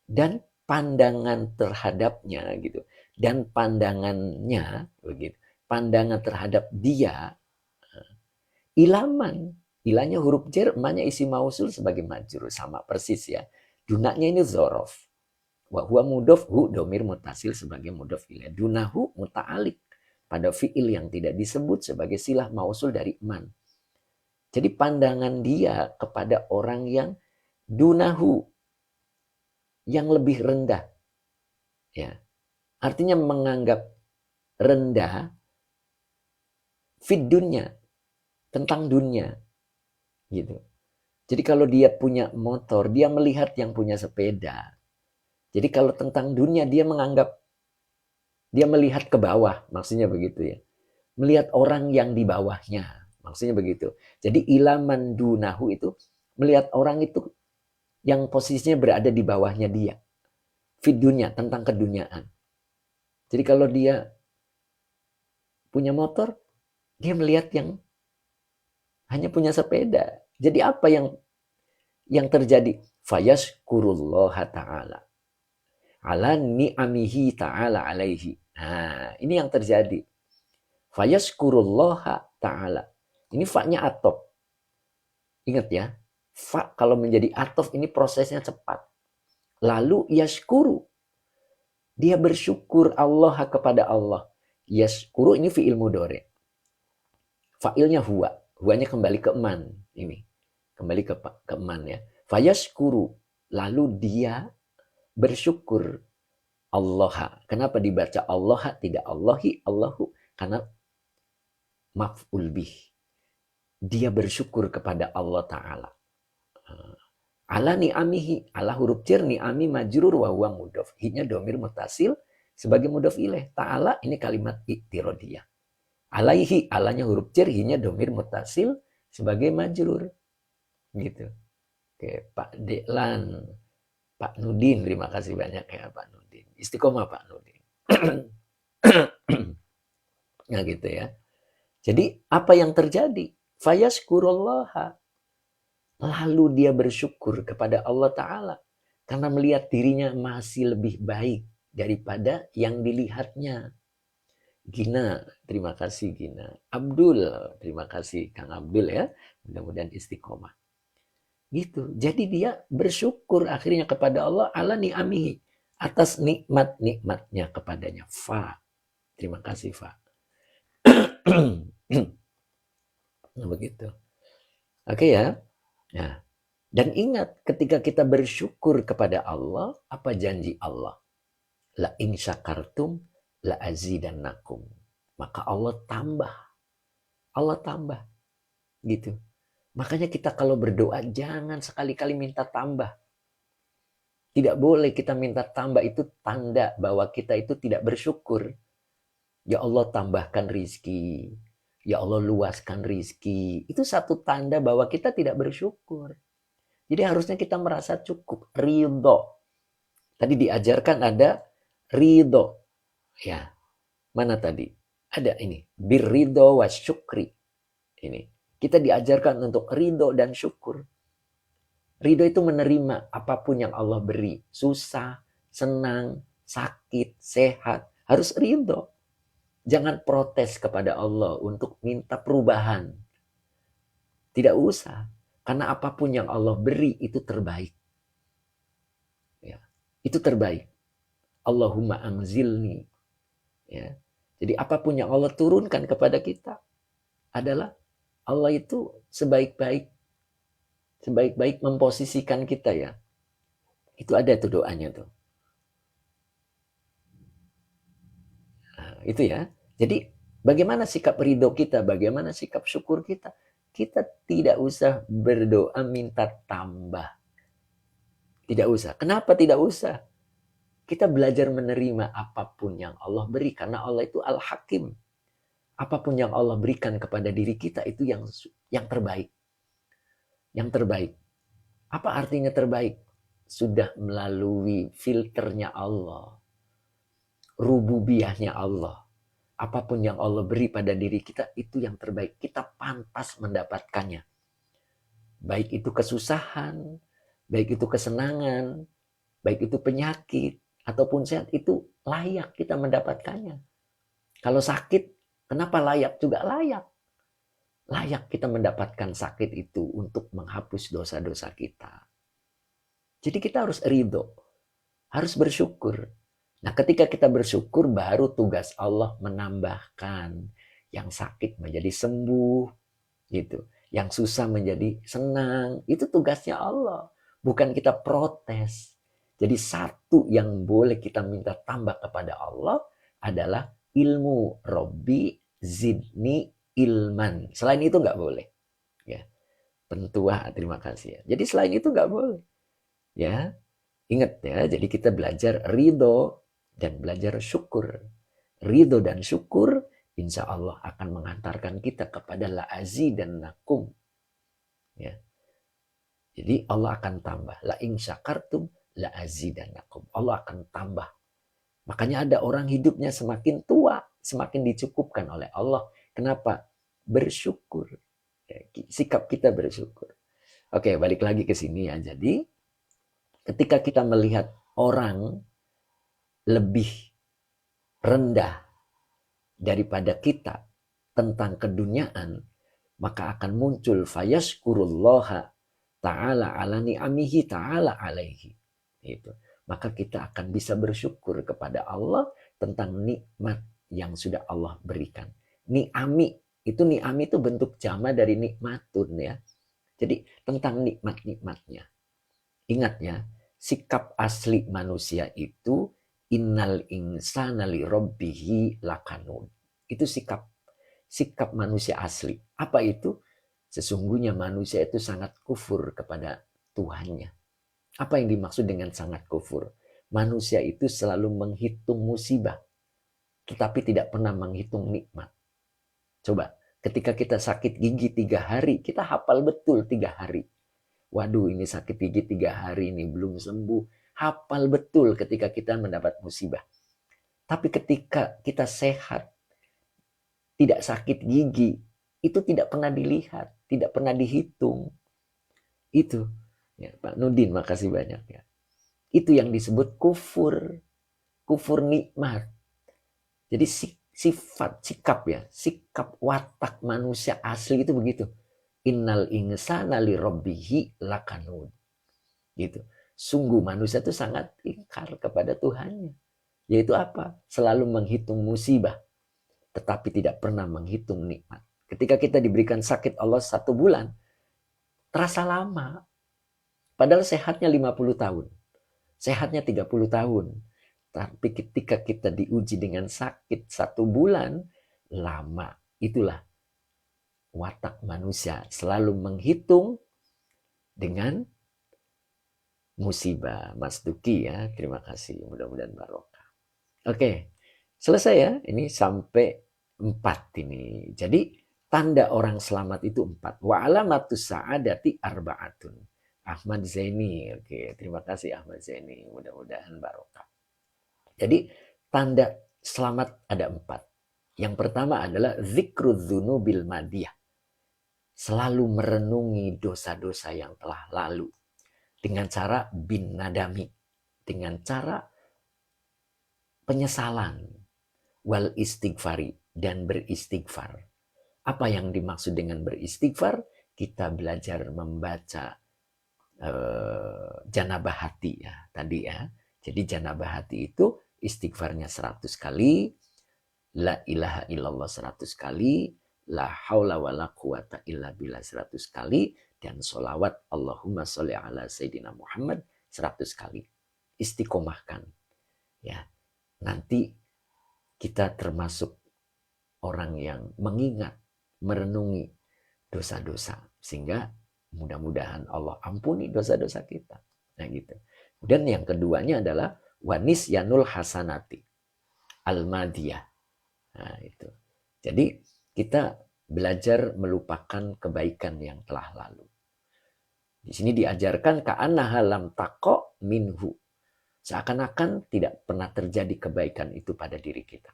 Dan pandangan terhadapnya gitu. Dan pandangannya begitu. Pandangan terhadap dia ilaman. Ilahnya huruf jar, emaknya isi mausul sebagai majrur. Sama persis ya. Dunanya ini zorof. Wa huwa mudof, hu domir mutasil sebagai mudof ilaih. Dunahu muta'alik. Pada fi'il yang tidak disebut sebagai silah mausul dari man. Jadi pandangan dia kepada orang yang dunahu. Yang lebih rendah. Ya. Artinya menganggap rendah fit dunia. Tentang dunia. Gitu. Jadi kalau dia punya motor, dia melihat yang punya sepeda. Jadi kalau tentang dunia dia menganggap, dia melihat ke bawah, maksudnya begitu ya. Melihat orang yang di bawahnya, maksudnya begitu. Jadi ilaman dunahu itu melihat orang itu yang posisinya berada di bawahnya dia. Fit dunia, tentang keduniaan. Jadi kalau dia punya motor, dia melihat yang Hanya punya sepeda. Jadi apa yang terjadi? Fayashkurullaha ta'ala ala ni'amihi ta'ala alaihi. Nah, ini yang terjadi. Fayashkurullaha ta'ala. Ini fa-nya atof. Ingat ya, fa kalau menjadi atof ini prosesnya cepat. Lalu yashkuru. Dia bersyukur Allah kepada Allah. Yashkuru ini fi'il mudhari. Fa'ilnya huwa. Huwanya kembali ke man. Ini. Kembali ke man ya. Fayashkuru. Lalu dia bersyukur Allah. Kenapa dibaca Allah tidak Allahi, Allahu? Karena maf'ul bih. Dia bersyukur kepada Allah Ta'ala. Ala ni'amihi. Ala huruf jar ni'ami majrur wa huwa mudhof. Hi-nya domir mutasil sebagai mudhof ilaih. Ta'ala ini kalimat i'tiradiyah. Alaihi. Alanya huruf jar. Hi-nya domir mutasil sebagai majrur. Gitu. Oke, Pak Deklan. Pak Nudin, terima kasih banyak ya Pak Nudin. Istiqomah Pak Nudin. Nah gitu ya. Jadi apa yang terjadi? Fayashkurullaha. Lalu dia bersyukur kepada Allah Ta'ala. Karena melihat dirinya masih lebih baik daripada yang dilihatnya. Gina, terima kasih Gina. Abdul, terima kasih Kang Abdul ya. Mudah-mudahan istiqomah. Gitu. Jadi dia bersyukur akhirnya kepada Allah ala ni'amihi. Atas nikmat-nikmatnya kepadanya. Fa. Terima kasih Fa. Nah begitu. Oke ya. Nah, dan ingat ketika kita bersyukur kepada Allah, apa janji Allah? La in syakartum la azidannakum. Maka Allah tambah. Allah tambah. Gitu. Makanya kita kalau berdoa jangan sekali-kali minta tambah. Tidak boleh kita minta tambah, itu tanda bahwa kita itu tidak bersyukur. Ya Allah tambahkan rizki. Ya Allah luaskan rizki. Itu satu tanda bahwa kita tidak bersyukur. Jadi harusnya kita merasa cukup. Ridho. Tadi diajarkan ada ridho. Ya, mana tadi? Ada ini. Birridho wa syukri. Ini. Kita diajarkan untuk ridho dan syukur. Ridho itu menerima apapun yang Allah beri. Susah, senang, sakit, sehat. Harus ridho. Jangan protes kepada Allah untuk minta perubahan. Tidak usah. Karena apapun yang Allah beri itu terbaik. Ya, itu terbaik. Allahumma anzilni. Ya. Jadi apapun yang Allah turunkan kepada kita adalah Allah itu sebaik-baik memposisikan kita ya. Itu ada tuh doanya tuh. Nah, itu ya. Jadi bagaimana sikap ridho kita, bagaimana sikap syukur kita? Kita tidak usah berdoa minta tambah. Tidak usah. Kenapa tidak usah? Kita belajar menerima apapun yang Allah beri. Karena Allah itu Al-Hakim. Apapun yang Allah berikan kepada diri kita itu yang terbaik. Yang terbaik. Apa artinya terbaik? Sudah melalui filternya Allah. Rububiyahnya Allah. Apapun yang Allah beri pada diri kita itu yang terbaik. Kita pantas mendapatkannya. Baik itu kesusahan, baik itu kesenangan, baik itu penyakit, ataupun sehat, itu layak kita mendapatkannya. Kalau sakit, kenapa layak? Juga layak. Layak kita mendapatkan sakit itu untuk menghapus dosa-dosa kita. Jadi kita harus ridho, harus bersyukur. Nah ketika kita bersyukur baru tugas Allah menambahkan yang sakit menjadi sembuh, gitu. Yang susah menjadi senang, itu tugasnya Allah. Bukan kita protes. Jadi satu yang boleh kita minta tambah kepada Allah adalah ilmu. Robbi zidni ilman. Selain itu nggak boleh. Ya, pentua terima kasih ya. Jadi selain itu nggak boleh. Ya, ingat ya. Jadi kita belajar ridho dan belajar syukur. Ridho dan syukur insya Allah akan mengantarkan kita kepada la azidannakum. Ya. Jadi Allah akan tambah. La in syakartum la azidannakum. Allah akan tambah. Makanya ada orang hidupnya semakin tua, semakin dicukupkan oleh Allah. Kenapa? Bersyukur. Sikap kita bersyukur. Oke, balik lagi ke sini ya. Jadi ketika kita melihat orang lebih rendah daripada kita tentang keduniaan, maka akan muncul fayashkurullaha ta'ala ala ni'amihi ta'ala alaihi. Itu. Maka kita akan bisa bersyukur kepada Allah tentang nikmat yang sudah Allah berikan. Ni'ami itu bentuk jama dari nikmatun ya. Jadi tentang nikmat-nikmatnya. Ingat ya, sikap asli manusia itu innal insana li rabbihi lakanun. Itu sikap manusia asli. Apa itu? Sesungguhnya manusia itu sangat kufur kepada Tuhannya. Apa yang dimaksud dengan sangat kufur? Manusia itu selalu menghitung musibah, tetapi tidak pernah menghitung nikmat. Coba, ketika kita sakit gigi 3 hari, kita hafal betul 3 hari. Waduh, ini sakit gigi 3 hari ini belum sembuh. Hafal betul ketika kita mendapat musibah. Tapi ketika kita sehat, tidak sakit gigi, itu tidak pernah dilihat, tidak pernah dihitung. Itu. Ya, Pak Nudin, makasih banyak ya. Itu yang disebut kufur. Kufur nikmat. Jadi sifat, sikap ya, sikap watak manusia asli itu begitu. Innal insana li rabbihi lakanud. Gitu. Sungguh manusia itu sangat ingkar kepada Tuhannya. Yaitu apa? Selalu menghitung musibah, tetapi tidak pernah menghitung nikmat. Ketika kita diberikan sakit Allah 1 bulan, terasa lama. Padahal sehatnya 50 tahun. Sehatnya 30 tahun. Tapi ketika kita diuji dengan sakit 1 bulan, lama. Itulah watak manusia. Selalu menghitung dengan musibah. Mas Duki ya, terima kasih. Mudah-mudahan barokah. Oke, selesai ya. Ini sampai 4 ini. Jadi tanda orang selamat itu 4. Wa alamatus sa'adati arba'atun. Ahmad Zaini. Oke, terima kasih Ahmad Zaini. Mudah-mudahan barokah. Jadi tanda selamat ada 4. Yang pertama adalah zikrudzunubil madiyah. Selalu merenungi dosa-dosa yang telah lalu. Dengan cara bin nadami. Dengan cara penyesalan. Wal istighfari. Dan beristighfar. Apa yang dimaksud dengan beristighfar? Kita belajar membaca janabah hati ya tadi ya. Jadi janabah hati itu istighfarnya 100 kali, la ilaha illallah 100 kali, la haula wala quwata illa billah 100 kali, dan sholawat Allahumma sholli ala Sayyidina Muhammad 100 kali. Istiqomahkan. Ya, nanti kita termasuk orang yang mengingat, merenungi dosa-dosa. Sehingga mudah-mudahan Allah ampuni dosa-dosa kita. Nah gitu. Dan yang keduanya adalah wanis yanul hasanati al-madiyah. Nah itu. Jadi kita belajar melupakan kebaikan yang telah lalu. Di sini diajarkan ka'annaha lam taqo minhu. Seakan-akan tidak pernah terjadi kebaikan itu pada diri kita.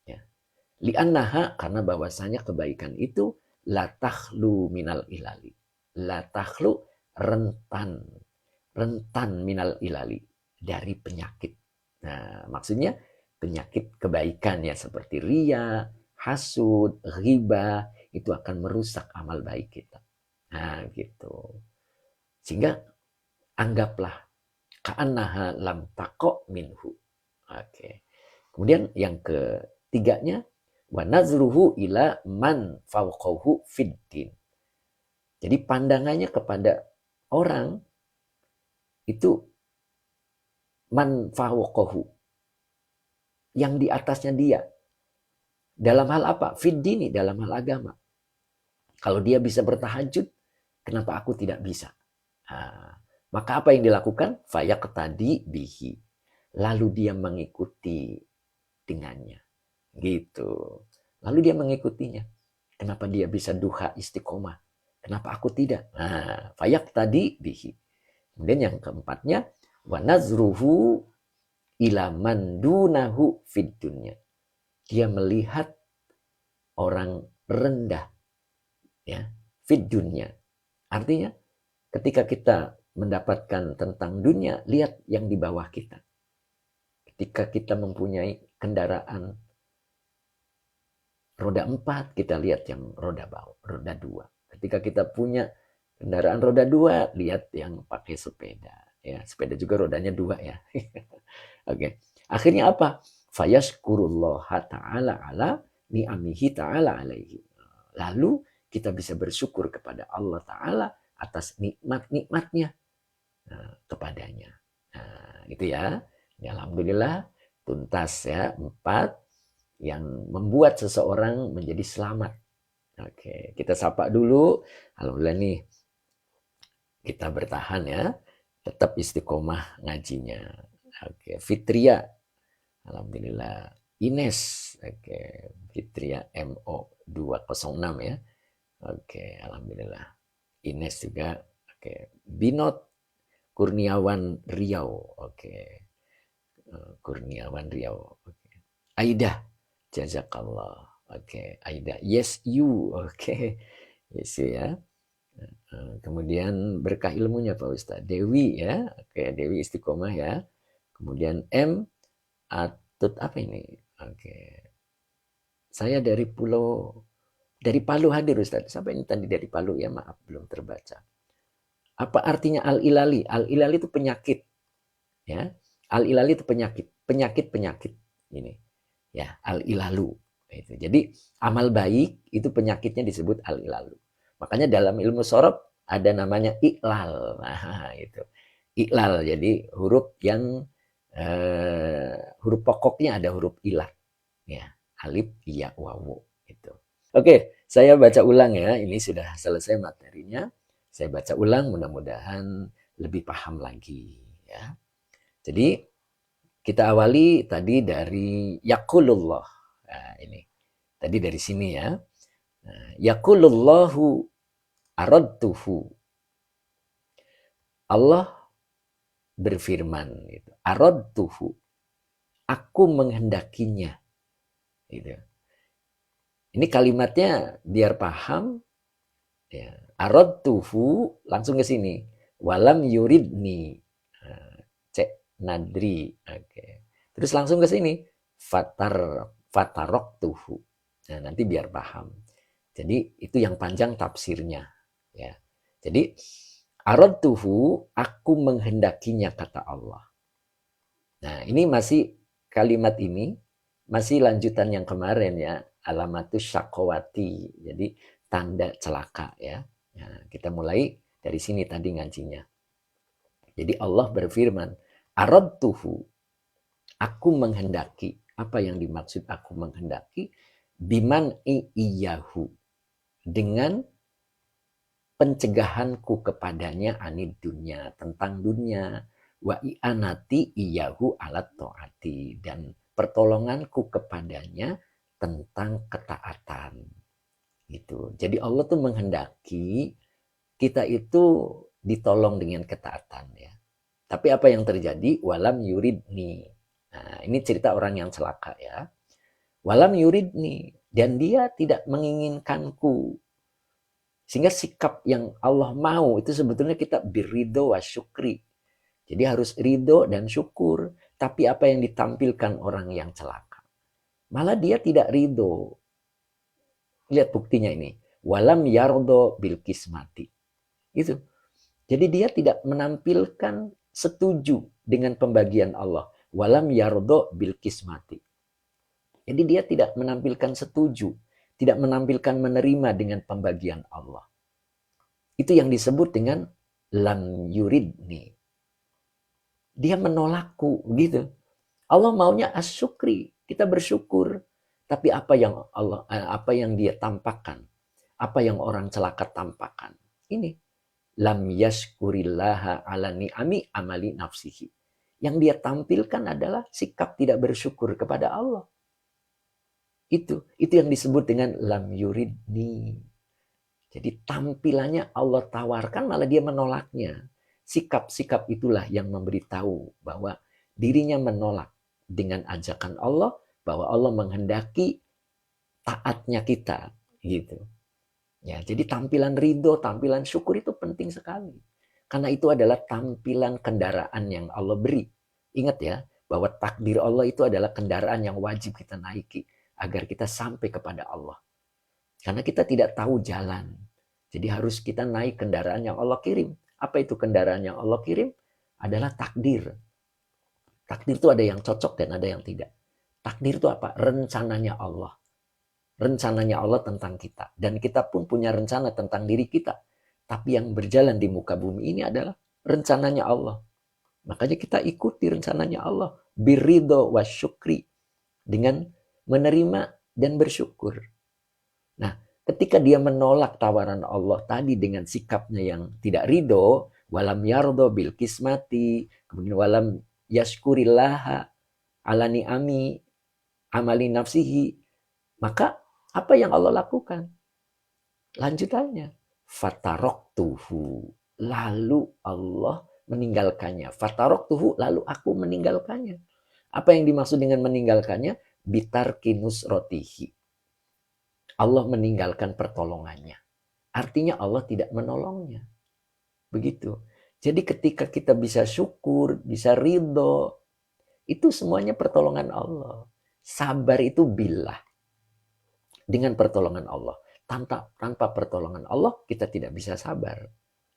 Ya. Li'annaha karena bahwasanya kebaikan itu la takhlu minal ilali. La takhlu rentan minal ilali dari penyakit. Nah, maksudnya penyakit kebaikan ya seperti riya, hasud, ghibah itu akan merusak amal baik kita. Nah, gitu. Sehingga anggaplah ka'annaha lam taqo minhu. Oke. Kemudian yang ketiganya wa nazruhu ila man fawqahu fiddin. Jadi pandangannya kepada orang itu man fawqahu, yang di atasnya dia. Dalam hal apa? Fiddini, dalam hal agama. Kalau dia bisa bertahajud, kenapa aku tidak bisa? Nah, maka apa yang dilakukan? Fayaqtadi bihi. Lalu dia mengikuti dengannya. Gitu. Lalu dia mengikutinya. Kenapa dia bisa duha istiqomah? Kenapa aku tidak? Nah, fayaqtadi bihi. Kemudian yang keempatnya, wa nazruhu ila man dunahu fid dunya. Dia melihat orang rendah ya fid dunya. Artinya ketika kita mendapatkan tentang dunia, lihat yang di bawah kita. Ketika kita mempunyai kendaraan roda 4, kita lihat yang roda bawah, roda 2. Ketika kita punya kendaraan roda 2, lihat yang pakai sepeda. Ya, sepeda juga rodanya 2 ya. Oke. Akhirnya apa? Fayashkurullah ta'ala ala ni'amihi ta'ala alaihi. Lalu kita bisa bersyukur kepada Allah Ta'ala atas nikmat-nikmatnya kepadanya. Nah, itu ya. Ya, alhamdulillah tuntas ya 4 yang membuat seseorang menjadi selamat. Oke, kita sapa dulu. Alhamdulillah nih kita bertahan ya. Tetap istiqomah ngajinya. Oke, Fitria. Alhamdulillah. Ines. Oke, Fitria MO 206 ya. Oke, alhamdulillah. Ines juga. Oke, Binot Kurniawan Riau. Oke. Kurniawan Riau. Oke. Aida. Jazakallah. Oke, Aida. Yes you. Oke. Yes you ya. Kemudian berkah ilmunya Pak Ustadz. Dewi ya. Oke, Dewi istiqomah ya. Kemudian M. Atut apa ini? Oke. Saya dari Palu hadir Ustadz. Sampai ini tadi dari Palu ya, maaf belum terbaca. Apa artinya al-ilali? Al-ilali itu penyakit. Ya. Al-ilali itu penyakit. Penyakit ini. Ya, al-ilalu. Itu. Jadi amal baik itu penyakitnya disebut al-ilalu. Makanya dalam ilmu sorof ada namanya iklal. Nah, itu. Iklal. Jadi huruf yang huruf pokoknya ada huruf ilat. Ya, alif, iya, wawu. Itu. Oke, saya baca ulang ya. Ini sudah selesai materinya. Saya baca ulang, mudah-mudahan lebih paham lagi. Ya. Jadi kita awali tadi dari yaqulullah. Nah, ini. Tadi dari sini ya. Nah, yaqulullahu aradtuhu. Allah berfirman. Aradtuhu. Aku menghendakinya. Gitu. Ini kalimatnya biar paham. Ya. Aradtuhu langsung ke sini. Walam yuridni. Cek nadri. Oke. Terus langsung ke sini. Fataroktuhu. Nah, nanti biar paham. Jadi itu yang panjang tafsirnya. Ya. Jadi aradtuhu, aku menghendakinya kata Allah. Nah, ini masih kalimat ini masih lanjutan yang kemarin ya, alamatus syaqawati. Jadi tanda celaka ya. Nah, kita mulai dari sini tadi ngajinya. Jadi Allah berfirman, aradtuhu, aku menghendaki. Apa yang dimaksud aku menghendaki? Biman iyahu, dengan pencegahanku kepadanya anid dunia, tentang dunia, wa i'anati iyahu alat ta'ati, dan pertolonganku kepadanya tentang ketaatan. Gitu. Jadi Allah tuh menghendaki kita itu ditolong dengan ketaatan ya. Tapi apa yang terjadi? Walam yuridni. Nah, ini cerita orang yang celaka ya. Walam yuridni, dan dia tidak menginginkanku. Sehingga sikap yang Allah mau itu sebetulnya kita birido wa syukri. Jadi harus ridho dan syukur. Tapi apa yang ditampilkan orang yang celaka? Malah dia tidak ridho. Lihat buktinya ini. Walam yardo bil kismati. Itu. Jadi dia tidak menampilkan setuju dengan pembagian Allah. Walam yardo bil kismati. Jadi dia tidak menampilkan setuju. Tidak menampilkan menerima dengan pembagian Allah. Itu yang disebut dengan lam yuridni. Dia menolakku gitu. Allah maunya asyukri, kita bersyukur. Tapi apa yang dia tampakkan, apa yang orang celaka tampakkan, ini lam yashkurillaha ala ni'ami amali nafsihi. Yang dia tampilkan adalah sikap tidak bersyukur kepada Allah. Itu yang disebut dengan lam yuridni. Jadi tampilannya Allah tawarkan malah dia menolaknya. Sikap-sikap itulah yang memberitahu bahwa dirinya menolak dengan ajakan Allah, bahwa Allah menghendaki taatnya kita gitu. Ya, jadi tampilan ridho, tampilan syukur itu penting sekali. Karena itu adalah tampilan kendaraan yang Allah beri. Ingat ya, bahwa takdir Allah itu adalah kendaraan yang wajib kita naiki agar kita sampai kepada Allah. Karena kita tidak tahu jalan. Jadi harus kita naik kendaraan yang Allah kirim. Apa itu kendaraan yang Allah kirim? Adalah takdir. Takdir itu ada yang cocok dan ada yang tidak. Takdir itu apa? Rencananya Allah. Rencananya Allah tentang kita. Dan kita pun punya rencana tentang diri kita. Tapi yang berjalan di muka bumi ini adalah rencananya Allah. Makanya kita ikuti rencananya Allah. Biridho wa syukri. Dengan menerima dan bersyukur. Nah, ketika dia menolak tawaran Allah tadi dengan sikapnya yang tidak ridho, walam yardo bil kismati, kemudian walam yashkurillaha ala ni'ami amali nafsihi, maka apa yang Allah lakukan? Lanjutannya, fataroktuhu, lalu Allah meninggalkannya. Fataroktuhu, lalu aku meninggalkannya. Apa yang dimaksud dengan meninggalkannya? Bitarkinus rotihi. Allah meninggalkan pertolongannya. Artinya Allah tidak menolongnya. Begitu. Jadi ketika kita bisa syukur, bisa ridho, itu semuanya pertolongan Allah. Sabar itu billah. Dengan pertolongan Allah. Tanpa pertolongan Allah, kita tidak bisa sabar.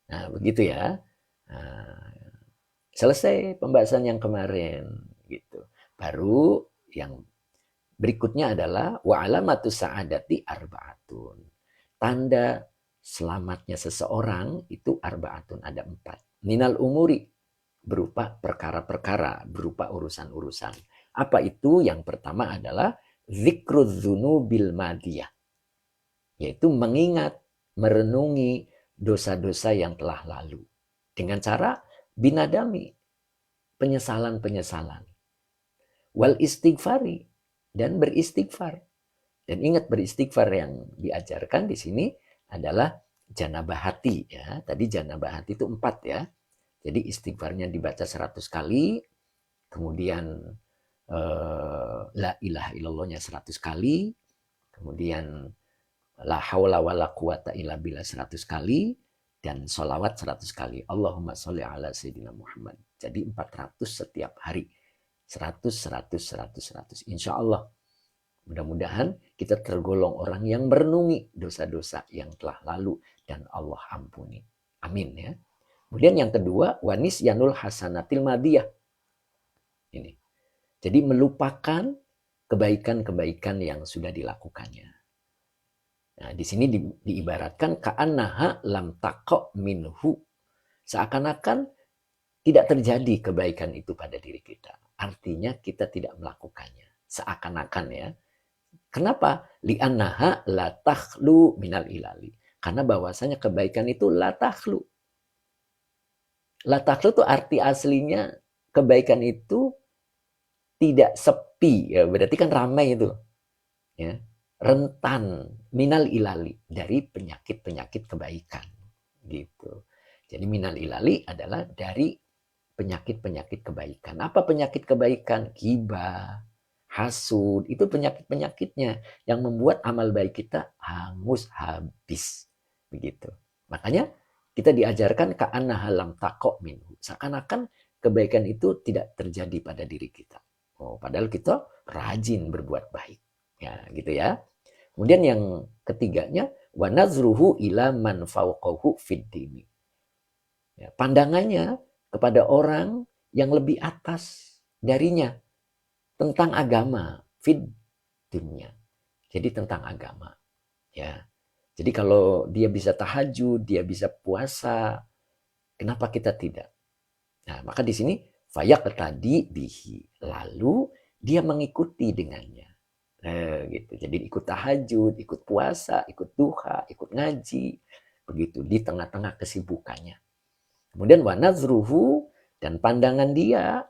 Nah, begitu ya. Nah, selesai pembahasan yang kemarin. Gitu. Baru yang berikutnya adalah wa alamatu sa'adati arba'atun. Tanda selamatnya seseorang itu arba'atun, ada 4. Minal umuri, berupa perkara-perkara, berupa urusan-urusan. Apa itu? Yang pertama adalah zikrudz dzunubil madiyah, yaitu mengingat, merenungi dosa-dosa yang telah lalu. Dengan cara binadami, penyesalan-penyesalan. Wal istighfari, dan beristighfar. Dan ingat beristighfar yang diajarkan di sini adalah janabah hati. Ya. Tadi janabah hati itu 4 ya. Jadi istighfarnya dibaca 100 kali, kemudian la ilaha illallahnya 100 kali, kemudian la haula wala quwata illa billah 100 kali, dan sholawat 100 kali. Allahumma sholli ala sayyidina Muhammad. Jadi 400 setiap hari. 100, 100, 100, 100. Insya Allah. Mudah-mudahan kita tergolong orang yang merenungi dosa-dosa yang telah lalu dan Allah ampuni. Amin ya. Kemudian yang kedua, wanis yanul hasanatil madiyah. Ini. Jadi melupakan kebaikan-kebaikan yang sudah dilakukannya. Nah, di sini diibaratkan ka'annaha lam taqo minhu. Seakan-akan tidak terjadi kebaikan itu pada diri kita. Artinya kita tidak melakukannya. Seakan-akan ya. Kenapa? Li'annaha la takhlu minal ilali. Karena bahwasanya kebaikan itu la takhlu. La takhlu itu arti aslinya kebaikan itu tidak sepi. Ya, berarti kan ramai itu. Ya. Rentan minal ilali, dari penyakit-penyakit kebaikan. Gitu. Jadi minal ilali adalah dari penyakit-penyakit kebaikan. Apa penyakit kebaikan? Ghibah, hasud, itu penyakit-penyakitnya yang membuat amal baik kita hangus habis. Begitu. Makanya kita diajarkan ka'annaha lam taqo minhu. Seakan-akan kebaikan itu tidak terjadi pada diri kita. Oh, padahal kita rajin berbuat baik. Ya, gitu ya. Kemudian yang ketiganya wa nazruhu ila man fawqahu fid dini. Ya, pandangannya kepada orang yang lebih atas darinya tentang agama, fid dunia. Jadi tentang agama, ya. Jadi kalau dia bisa tahajud, dia bisa puasa, kenapa kita tidak? Nah, maka di sini fayaqtadi bihi. Lalu dia mengikuti dengannya. Gitu. Jadi ikut tahajud, ikut puasa, ikut duha, ikut ngaji, begitu di tengah-tengah kesibukannya. Kemudian wa nazruhu, dan pandangan dia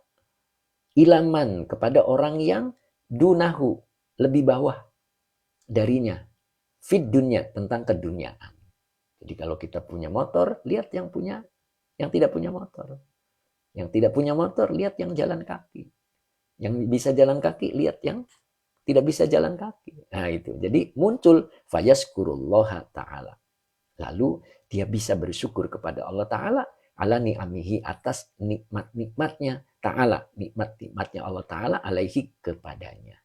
ilaman, kepada orang yang dunahu, lebih bawah darinya, fid dunya, tentang keduniaan. Jadi kalau kita punya motor, lihat yang tidak punya motor. Yang tidak punya motor, lihat yang jalan kaki. Yang bisa jalan kaki, lihat yang tidak bisa jalan kaki. Nah itu. Jadi muncul fayaskurullaha ta'ala. Lalu dia bisa bersyukur kepada Allah Ta'ala ala ni'amihi atas nikmat-nikmatnya Ta'ala. Nikmat-nikmatnya Allah Ta'ala alaihi kepadanya.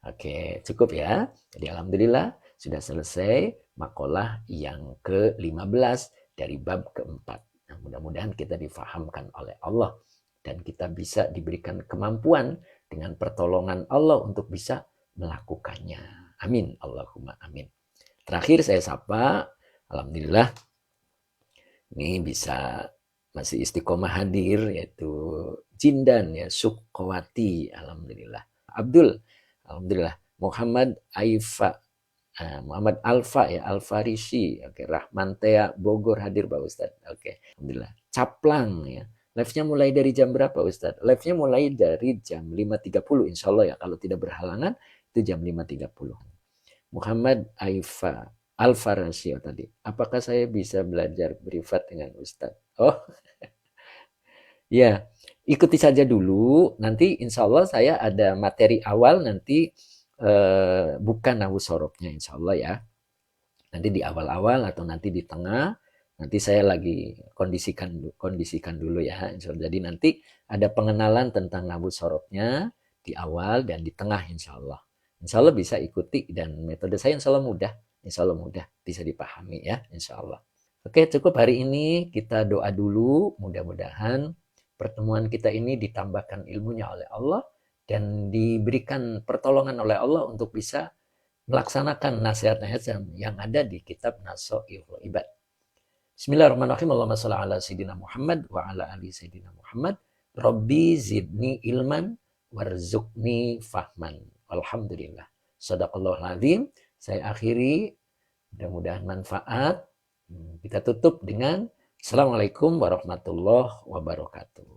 Oke, cukup ya. Jadi alhamdulillah sudah selesai makalah yang ke-15 dari bab keempat. Nah, mudah-mudahan kita difahamkan oleh Allah dan kita bisa diberikan kemampuan dengan pertolongan Allah untuk bisa melakukannya. Amin. Allahumma amin. Terakhir saya sapa, alhamdulillah ini bisa masih istiqomah hadir yaitu Jindan ya Sukowati, alhamdulillah. Abdul, alhamdulillah. Muhammad Aifa, Muhammad Alfa ya Alfarisi, oke. Rahmantea Bogor hadir Pak Ustadz, oke. Alhamdulillah. Caplang ya. Live-nya mulai dari jam berapa Ustadz? Live-nya mulai dari jam 5.30 insya Allah ya. Kalau tidak berhalangan itu jam 5.30. Muhammad Aifa Alfarasio tadi. Apakah saya bisa belajar privat dengan Ustadz? Oh, ya. Ikuti saja dulu. Nanti insya Allah saya ada materi awal nanti bukan nahu sorobnya insya Allah ya. Nanti di awal-awal atau nanti di tengah. Nanti saya lagi kondisikan dulu ya. Jadi nanti ada pengenalan tentang nahu sorobnya di awal dan di tengah insya Allah. Insya Allah bisa ikuti dan metode saya insya Allah mudah. Insya Allah mudah bisa dipahami ya insya Allah. Oke, cukup hari ini kita doa dulu. Mudah-mudahan pertemuan kita ini ditambahkan ilmunya oleh Allah dan diberikan pertolongan oleh Allah untuk bisa melaksanakan nasihat-nasihat yang ada di kitab Nasoihul Ibad. Bismillahirrahmanirrahim. Allahumma shalli ala sayyidina Muhammad wa ala ali sayyidina Muhammad. Rabbi zidni ilman warzuqni fahman. Alhamdulillah. Shadaqallahul azim. Saya akhiri, mudah-mudahan manfaat. Kita tutup dengan Assalamualaikum warahmatullahi wabarakatuh.